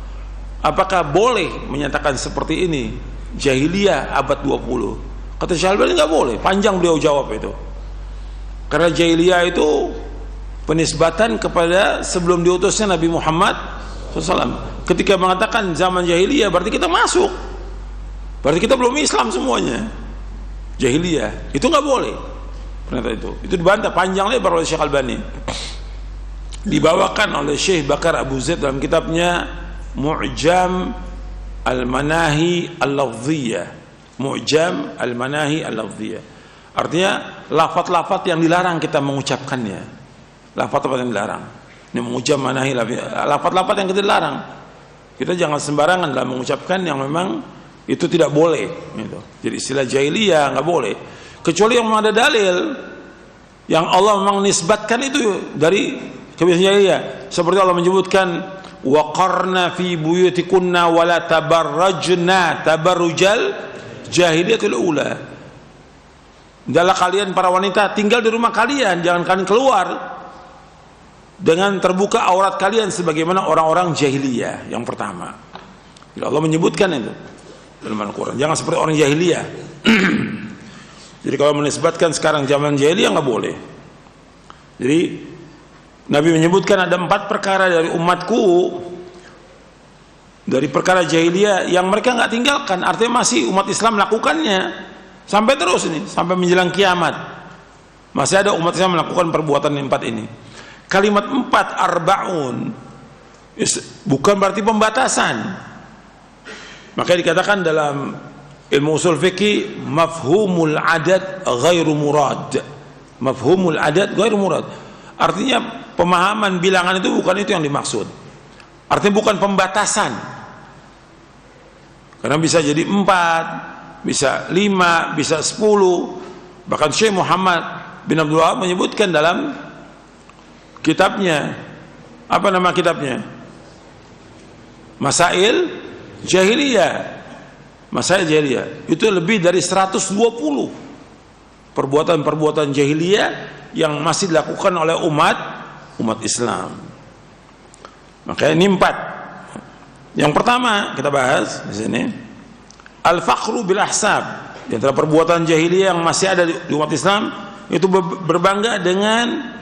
apakah boleh menyatakan seperti ini jahiliyah abad 20? Kata Syekh Albani nggak boleh. Panjang beliau jawab itu, karena jahiliyah itu penisbatan kepada sebelum diutusnya Nabi Muhammad SAW. Ketika mengatakan zaman jahiliyah berarti kita masuk, berarti kita belum Islam semuanya. Jahiliyah itu nggak boleh. Ternyata itu dibantah panjang lebar oleh Syekh Albani, dibawakan oleh Syekh Bakar Abu Zaid dalam kitabnya Mu'jam Al-Manahi Al-Lafziyah. Mu'jam Al-Manahi Al-Lafziyah artinya lafaz-lafaz yang dilarang kita mengucapkannya. Lafaz-lafaz yang dilarang. Ini Mu'jam Manahi lafaz-lafaz yang kita dilarang. Kita jangan sembarangan dalam mengucapkan yang memang itu tidak boleh gitu. Jadi istilah jahiliyah nggak boleh, kecuali yang ada dalil yang Allah memang nisbatkan itu dari kebiasaan jahiliyah. Seperti Allah menyebutkan waqarna fi buyutikunna wala tabarrajna tabarrujal jahiliyatul ula. Adalah kalian para wanita tinggal di rumah kalian, jangan kalian keluar dengan terbuka aurat kalian sebagaimana orang-orang jahiliyah yang pertama. Jadi Allah menyebutkan itu dalam Al-Quran, jangan seperti orang jahiliyah. Jadi kalau menisbatkan sekarang zaman jahiliyah nggak boleh. Jadi Nabi menyebutkan ada 4 perkara dari umatku, dari perkara jahiliyah yang mereka nggak tinggalkan, artinya masih umat Islam melakukannya. Sampai terus ini, sampai menjelang kiamat. Masih ada umat Islam melakukan perbuatan 4 ini. Kalimat 4 arba'un bukan berarti pembatasan. Makanya dikatakan dalam ilmu usul fikih mafhumul adad ghairu murad. Mafhumul adad ghairu murad. Artinya pemahaman bilangan itu bukan itu yang dimaksud. Artinya bukan pembatasan. Karena bisa jadi 4, bisa 5, bisa 10. Bahkan Syekh Muhammad bin Abdul Wahab menyebutkan dalam kitabnya, apa nama kitabnya? Masail Jahiliyah. Masail Jahiliyah itu lebih dari 120 perbuatan-perbuatan jahiliyah yang masih dilakukan oleh umat Islam. Makanya ini 4. Yang pertama kita bahas di sini al-fakhru bil ahsab. Di antara perbuatan jahiliyah yang masih ada di umat Islam itu berbangga dengan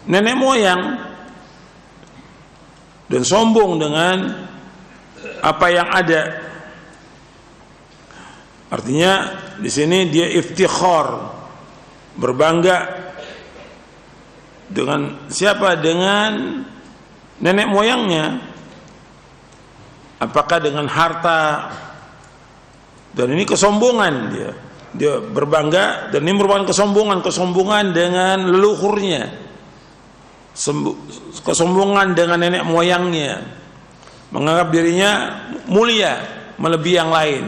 nenek moyang dan sombong dengan apa yang ada. Artinya di sini dia iftikhar, berbangga dengan siapa? Dengan nenek moyangnya. Apakah dengan harta? Dan ini kesombongan dia berbangga, dan ini merupakan kesombongan dengan leluhurnya, kesombongan dengan nenek moyangnya, menganggap dirinya mulia melebihi yang lain.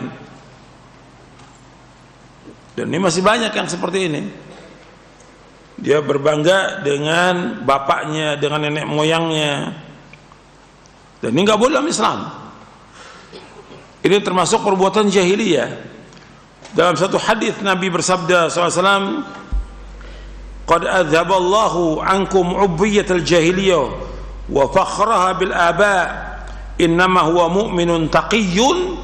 Dan ini masih banyak yang seperti ini. Dia berbangga dengan bapaknya, dengan nenek moyangnya, dan ini nggak boleh dalam Islam. Ini termasuk perbuatan jahiliyah. Dalam satu hadis Nabi bersabda SAW, "Qad adzaballahu ankum ubbiyatal jahiliyah wa fakhraha bil aba. Innama huwa mu'minun taqiyyun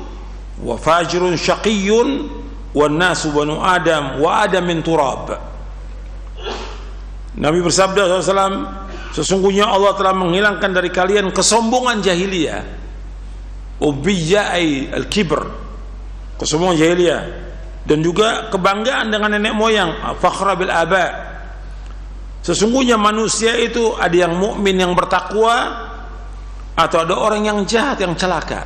wa fajirun syaqiyyun wan nasu banu Adam wa Adam min turab." Nabi bersabda SAW, sesungguhnya Allah telah menghilangkan dari kalian kesombongan jahiliyah. Ubbiyah ay al-kibr, kesombongan jahiliyah, dan juga kebanggaan dengan nenek moyang, fakhra bil aba. Sesungguhnya manusia itu ada yang mukmin yang bertakwa, atau ada orang yang jahat yang celaka.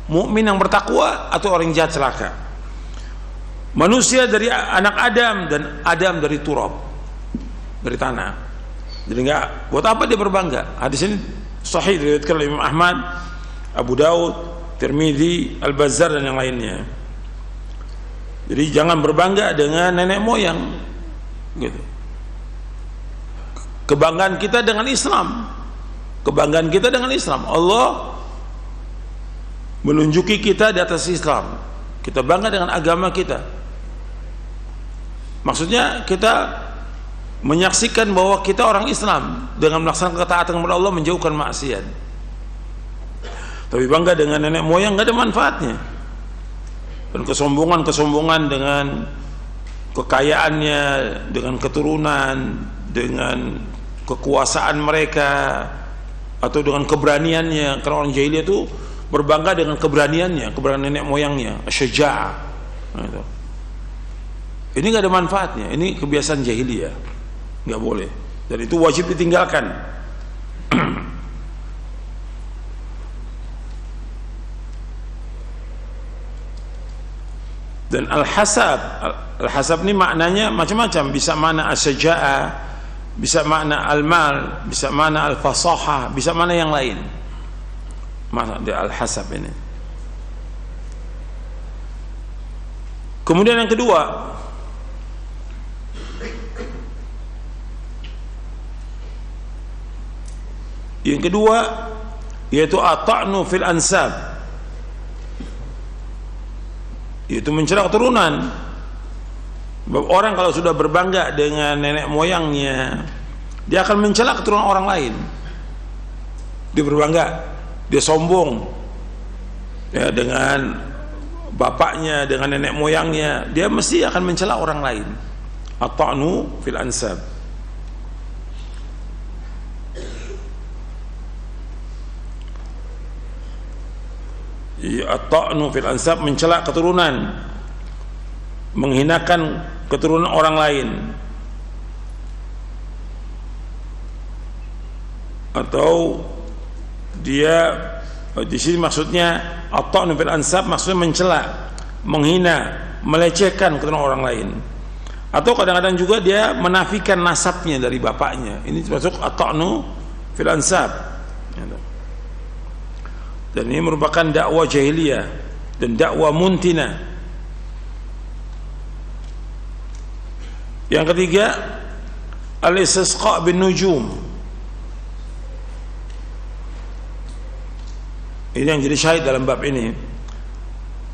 Mukmin yang bertakwa atau orang jahat celaka. Manusia dari anak Adam dan Adam dari turab, dari tanah. Jadi enggak, buat apa dia berbangga? Hadis ini sahih diriwayatkan oleh Imam Ahmad, Abu Daud, Tirmidzi, Al-Bazzar dan yang lainnya. Jadi jangan berbangga dengan nenek moyang gitu. Kebanggaan kita dengan Islam. Kebanggaan kita dengan Islam. Allah menunjuki kita di atas Islam. Kita bangga dengan agama kita. Maksudnya kita menyaksikan bahwa kita orang Islam dengan melaksanakan ketaatan kepada Allah, menjauhkan maksiat. Tapi bangga dengan nenek moyang nggak ada manfaatnya. Dan kesombongan dengan kekayaannya, dengan keturunan, dengan kekuasaan mereka, atau dengan keberaniannya. Karena orang jahiliyah itu berbangga dengan keberaniannya, keberanian nenek moyangnya, syaja'ah. Nah, ini nggak ada manfaatnya. Ini kebiasaan jahiliyah, nggak boleh. Dan itu wajib ditinggalkan. Dan al-hasab ini maknanya macam-macam, bisa makna as-saja'ah, bisa makna al-mal, bisa makna al-fasahah, bisa makna yang lain. Makna dia al-hasab ini. Kemudian yang kedua, yaitu at-ta'nu fil ansab, yaitu mencela keturunan. Orang kalau sudah berbangga dengan nenek moyangnya, dia akan mencela keturunan orang lain. Dia berbangga, dia sombong ya dengan bapaknya, dengan nenek moyangnya, dia mesti akan mencela orang lain. At-ta'nu fil ansab. At-ta'nu fil ansab, mencela keturunan. menghinakan keturunan orang lain, atau dia di sini maksudnya at-ta'nu fil ansab, maksudnya mencela, menghina, melecehkan keturunan orang lain, atau kadang-kadang juga dia menafikan nasabnya dari bapaknya. Ini termasuk at-ta'nu fil ansab. Dan ini merupakan dakwah jahiliyah dan dakwah muntina. Yang ketiga, al-istisqa bin nujum. Ini yang jadi syahid dalam bab ini,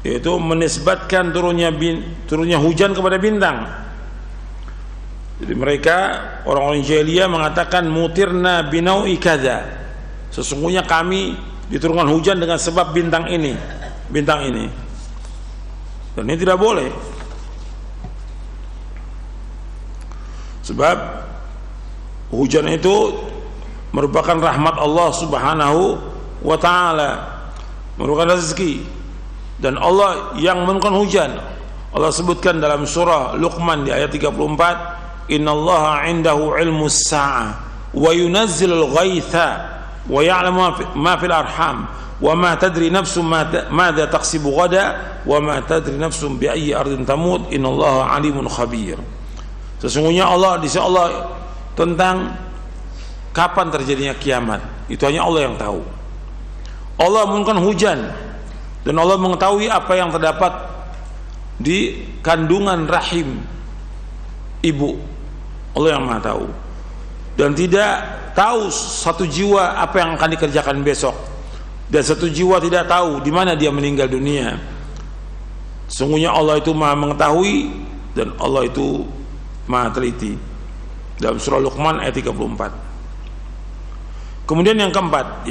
yaitu menisbatkan turunnya hujan kepada bintang. Jadi mereka orang-orang jahiliyah mengatakan mutirna binau'i kadza, sesungguhnya kami diturunkan hujan dengan sebab bintang ini. Dan ini tidak boleh, sebab hujan itu merupakan rahmat Allah Subhanahu wa ta'ala, merupakan rezeki, dan Allah yang menurunkan hujan. Allah sebutkan dalam surah Luqman di ayat 34, innallaha indahu ilmus sa'ah wa yunazzilul ghaitha wa ya'lamu ma fil arham wa ma tadri nafsum madza taksibu ghada wa ma tadri nafsum bi ayyi ardin tamut innallaha alimun khabir. Sesungguhnya di sisi Allah tentang kapan terjadinya kiamat, itu hanya Allah yang tahu. Allah menurunkan hujan, dan Allah mengetahui apa yang terdapat di kandungan rahim ibu. Allah yang Maha tahu, dan tidak tahu satu jiwa apa yang akan dikerjakan besok, dan satu jiwa tidak tahu di mana dia meninggal dunia. Sungguhnya Allah itu Maha mengetahui, dan Allah itu Maha teliti. Dalam surah Luqman ayat 34. Kemudian yang keempat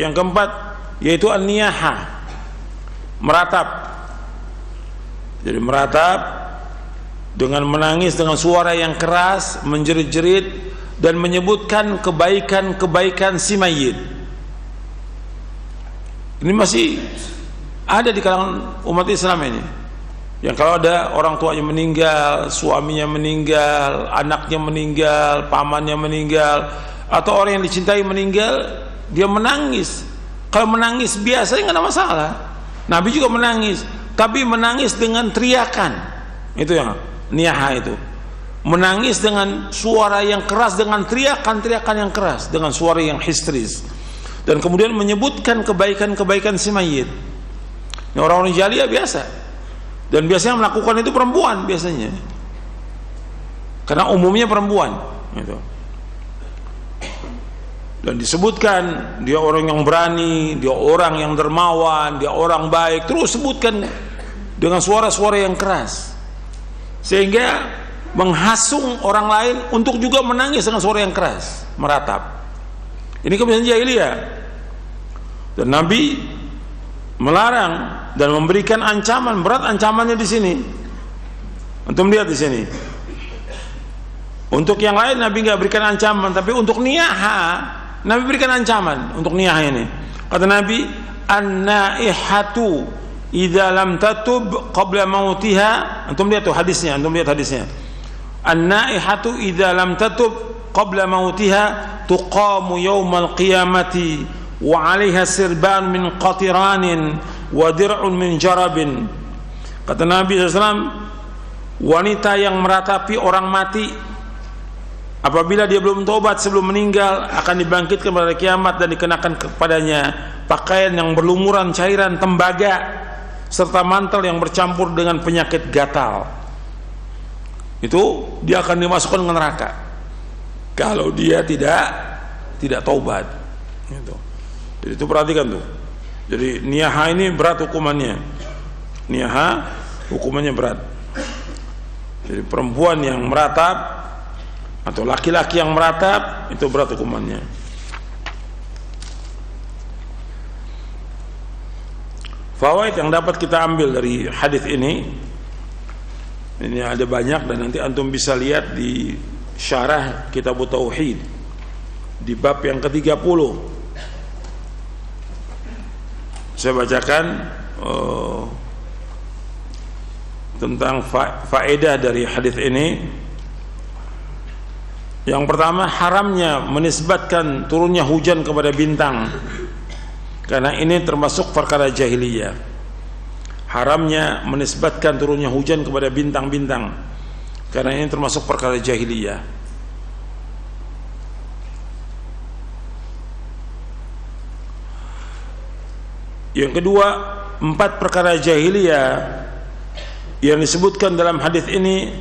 yaitu an-niyaha, meratap. Jadi meratap dengan menangis dengan suara yang keras, menjerit-jerit, dan menyebutkan kebaikan-kebaikan si mayit. Ini masih ada di kalangan umat Islam ini, yang kalau ada orang tuanya meninggal, suaminya meninggal, anaknya meninggal, pamannya meninggal, atau orang yang dicintai meninggal, dia menangis. Kalau menangis biasanya nggak ada masalah. Nabi juga menangis, tapi menangis dengan teriakan. Itu yang niyaha itu. Menangis dengan suara yang keras, dengan teriakan-teriakan yang keras, dengan suara yang histeris. Dan kemudian menyebutkan kebaikan-kebaikan si mayit. Ini orang-orang jahiliyah biasa. Dan biasanya melakukan itu perempuan biasanya. Karena umumnya perempuan, gitu. Dan disebutkan dia orang yang berani, dia orang yang dermawan, dia orang baik, terus sebutkan dengan suara-suara yang keras, sehingga menghasung orang lain untuk juga menangis dengan suara yang keras, meratap. Ini kebiasaan jahiliyah, dan Nabi melarang dan memberikan ancaman berat. Ancamannya di sini, antum lihat di sini. Untuk yang lain Nabi nggak berikan ancaman, tapi untuk niyaha Nabi berikan ancaman untuk niyah ini. Kata Nabi, an-naihatu idza lam tatub qabla mautiha. Antum lihat tuh hadisnya, an-naihatu idza lam tatub qabla mautiha tuqamu yaumal qiyamati wa 'alaiha sirban min qatiranin wa dir'un min jarabin. Kata Nabi SAW, wanita yang meratapi orang mati apabila dia belum tobat sebelum meninggal akan dibangkitkan pada kiamat, dan dikenakan kepadanya pakaian yang berlumuran cairan tembaga serta mantel yang bercampur dengan penyakit gatal. Itu dia akan dimasukkan ke neraka kalau dia tidak taubat. Gitu. Jadi itu perhatikan tuh. Jadi niyaha ini berat hukumannya. Niyaha hukumannya berat. Jadi perempuan yang meratap atau laki-laki yang meratap itu berat hukumannya. Fawaid yang dapat kita ambil dari hadis ini ada banyak, dan nanti antum bisa lihat di syarah Kitab Tauhid di bab yang ke-30. Saya bacakan tentang faedah dari hadis ini. Yang pertama, haramnya menisbatkan turunnya hujan kepada bintang, karena ini termasuk perkara jahiliyah. Haramnya menisbatkan turunnya hujan kepada bintang-bintang, karena ini termasuk perkara jahiliyah. Yang kedua, 4 perkara jahiliyah yang disebutkan dalam hadis ini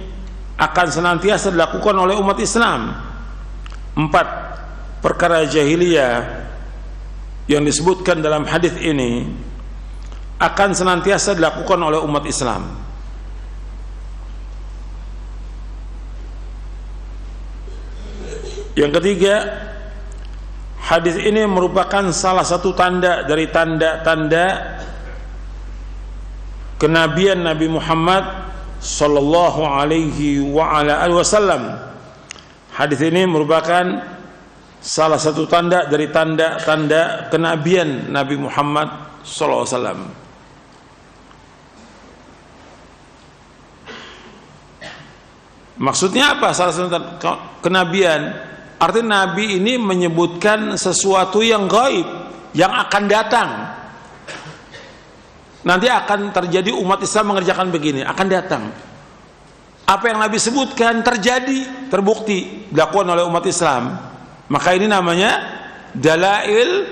akan senantiasa dilakukan oleh umat Islam. 4 perkara jahiliyah yang disebutkan dalam hadis ini akan senantiasa dilakukan oleh umat Islam. Yang ketiga, hadis ini merupakan salah satu tanda dari tanda-tanda kenabian Nabi Muhammad sallallahu alaihi wa ala alihi wasallam. Hadis ini merupakan salah satu tanda dari tanda-tanda kenabian Nabi Muhammad sallallahu alaihi wasallam. Maksudnya apa salah satu kenabian? Artinya Nabi ini menyebutkan sesuatu yang gaib, yang akan datang. Nanti akan terjadi, umat Islam mengerjakan begini, akan datang. Apa yang Nabi sebutkan terjadi, terbukti dilakukan oleh umat Islam. Maka ini namanya dalail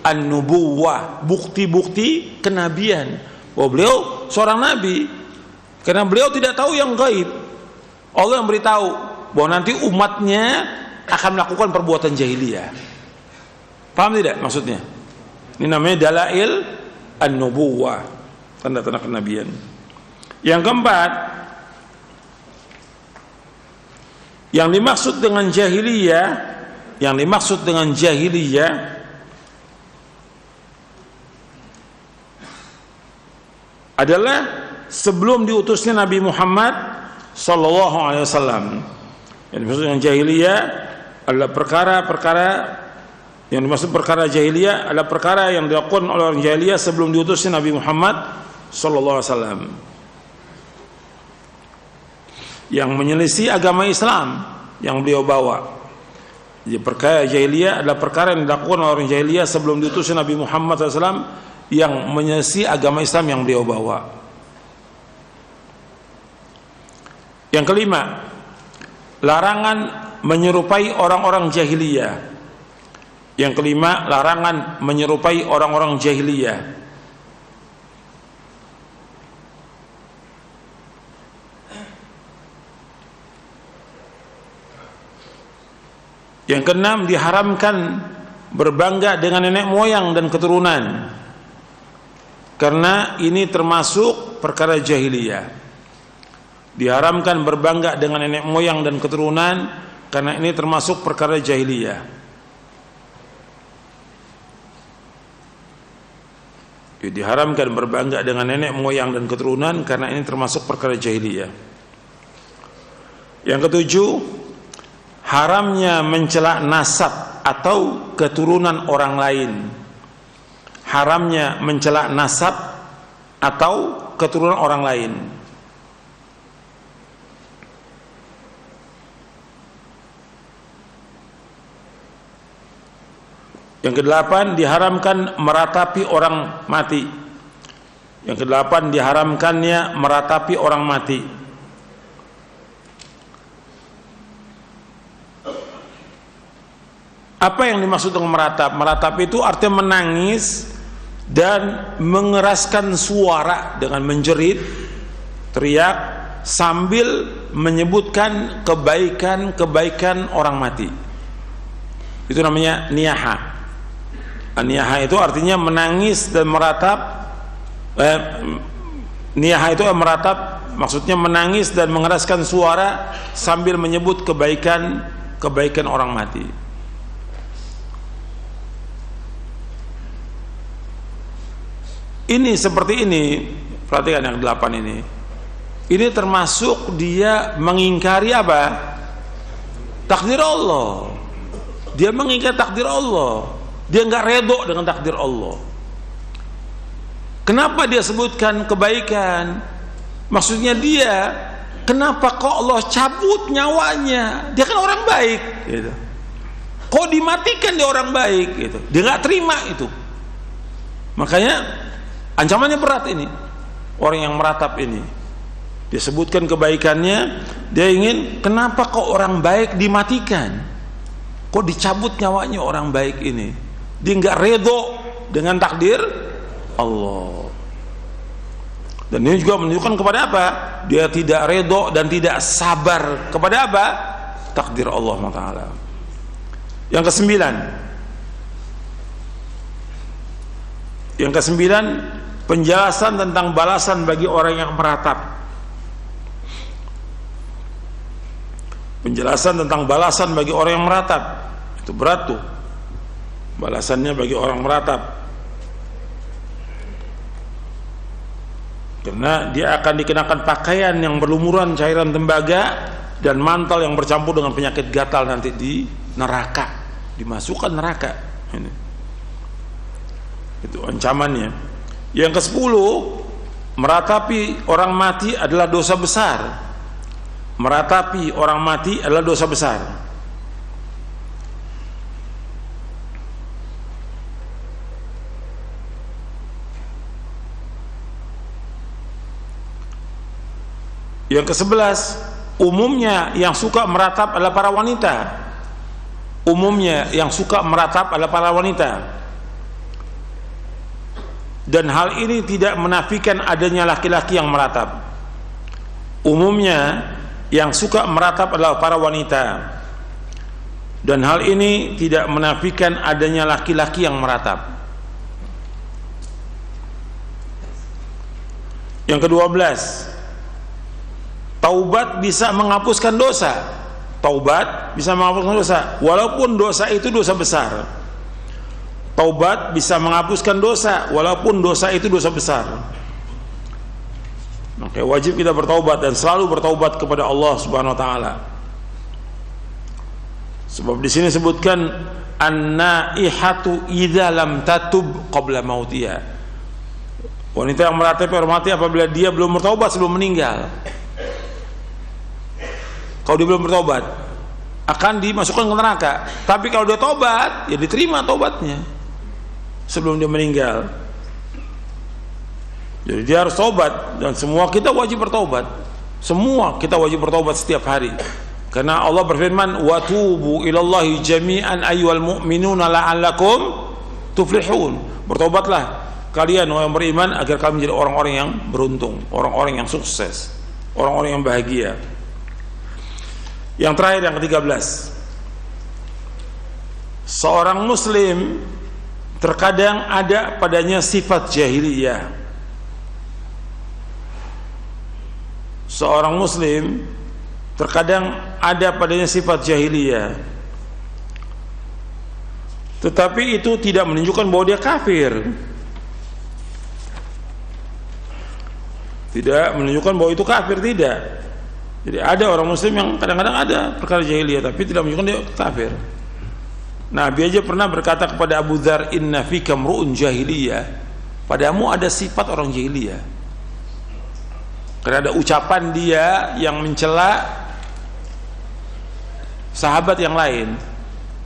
an-nubuwah, bukti-bukti kenabian. Oh, beliau seorang nabi, karena beliau tidak tahu yang gaib. Allah yang beritahu bahwa nanti umatnya akan melakukan perbuatan jahiliyah. Paham tidak maksudnya? Ini namanya dalail an-nubuwah, tanda-tanda kenabian. Yang keempat, yang dimaksud dengan jahiliyah, adalah sebelum diutusnya Nabi Muhammad sallallahu alaihi wasallam. Yang dimaksud dengan jahiliyah adalah perkara-perkara, yang dimaksud perkara jahiliyah adalah perkara yang dilakukan oleh orang jahiliyah sebelum diutusnya Nabi Muhammad sallallahu alaihi wasallam, yang menyelisih agama Islam yang beliau bawa. Jadi perkara jahiliyah adalah perkara yang dilakukan oleh orang jahiliyah sebelum diutusnya Nabi Muhammad SAW, yang menyelisih agama Islam yang beliau bawa. Yang kelima, larangan menyerupai orang-orang jahiliyah. Yang kelima, larangan menyerupai orang-orang jahiliyah. Yang keenam, diharamkan berbangga dengan nenek moyang dan keturunan, karena ini termasuk perkara jahiliyah. Diharamkan berbangga dengan nenek moyang dan keturunan, karena ini termasuk perkara jahiliyah. Diharamkan berbangga dengan nenek moyang dan keturunan, karena ini termasuk perkara jahiliyah. Yang ketujuh, haramnya mencela nasab atau keturunan orang lain. Haramnya mencela nasab atau keturunan orang lain. Yang kedelapan, diharamkan meratapi orang mati. Yang kedelapan, diharamkannya meratapi orang mati. Apa yang dimaksud dengan meratap? Meratap itu artinya menangis dan mengeraskan suara dengan menjerit, teriak, sambil menyebutkan kebaikan-kebaikan orang mati. Itu namanya niyaha. Niyaha itu artinya menangis dan meratap. Niyaha itu meratap, maksudnya menangis dan mengeraskan suara sambil menyebut kebaikan orang mati. Ini seperti ini, perhatikan yang 8 ini. Ini termasuk dia mengingkari apa? Takdir Allah. Dia mengingkari takdir Allah. Dia enggak redho dengan takdir Allah. Kenapa dia sebutkan kebaikan? Maksudnya dia, kenapa kok Allah cabut nyawanya? Dia kan orang baik gitu. Kok dimatikan dia orang baik gitu. Dia nggak terima itu. Makanya ancamannya berat ini. Orang yang meratap ini, dia sebutkan kebaikannya, dia ingin, kenapa kok orang baik dimatikan? Kok dicabut nyawanya orang baik ini? Dia nggak redho dengan takdir Allah. Dan ini juga menunjukkan kepada apa? Dia tidak redho dan tidak sabar kepada apa? Takdir Allah Taala. Yang kesembilan, penjelasan tentang balasan bagi orang yang meratap. Penjelasan tentang balasan bagi orang yang meratap. Itu berat tuh. Balasannya bagi orang meratap. Karena dia akan dikenakan pakaian yang berlumuran cairan tembaga dan mantel yang bercampur dengan penyakit gatal nanti di neraka, dimasukkan neraka. Ini. Itu ancamannya. Yang ke-10, meratapi orang mati adalah dosa besar. Meratapi orang mati adalah dosa besar. Yang ke-11, umumnya yang suka meratap adalah para wanita. Umumnya yang suka meratap adalah para wanita. Dan hal ini tidak menafikan adanya laki-laki yang meratap. Umumnya yang suka meratap adalah para wanita. Dan hal ini tidak menafikan adanya laki-laki yang meratap. Yang ke-12, taubat bisa menghapuskan dosa. Taubat bisa menghapuskan dosa, walaupun dosa itu dosa besar. Taubat bisa menghapuskan dosa, walaupun dosa itu dosa besar. Maka wajib kita bertaubat dan selalu bertaubat kepada Allah Subhanahu wa taala. Sebab di sini sebutkan an-naihatu idza lam tatub qabla mautiha. Wanita yang meratapi orang mati apabila dia belum bertaubat sebelum meninggal. Kalau dia belum bertobat akan dimasukkan ke neraka. Tapi kalau dia tobat, ya diterima tobatnya sebelum dia meninggal. Jadi dia harus tobat, dan semua kita wajib bertobat. Semua kita wajib bertobat setiap hari. Karena Allah berfirman, "Wa tubu ilallahi jami'an ayyuhal mu'minuna la'allakum tuflihun." Bertobatlah kalian orang beriman agar kalian menjadi orang-orang yang beruntung, orang-orang yang sukses, orang-orang yang bahagia. Yang terakhir, yang ke-13, seorang muslim terkadang ada padanya sifat jahiliyah. Seorang muslim terkadang ada padanya sifat jahiliyah, tetapi itu tidak menunjukkan bahwa dia kafir. Tidak menunjukkan bahwa itu kafir, tidak. Jadi ada orang muslim yang kadang-kadang ada perkara jahiliyah tapi tidak menunjukkan dia kafir. Nabi aja pernah berkata kepada Abu Dzar, "Inna fika mru'un jahiliyah." Padamu ada sifat orang jahiliyah. Karena ada ucapan dia yang mencela sahabat yang lain.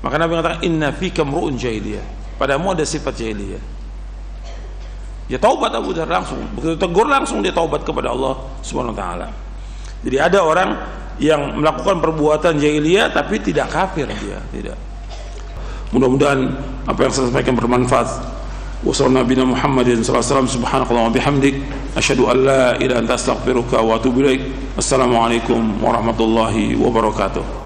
Maka Nabi mengatakan, "Inna fika mru'un jahiliyah." Padamu ada sifat jahiliyah. Ya taubat Abu Dzar langsung. Begitu tegur langsung dia taubat kepada Allah Subhanahu wa taala. Jadi ada orang yang melakukan perbuatan jahiliyah tapi tidak kafir dia, tidak. Mudah-mudahan apa yang saya sampaikan bermanfaat. Wassallallahu nabiyana Muhammadin sallallahu alaihi wasallam, subhanallahi wa bihamdik, asyhadu an la ilaha illa anta astaghfiruka wa atubu ilaik. Assalamualaikum warahmatullahi wabarakatuh.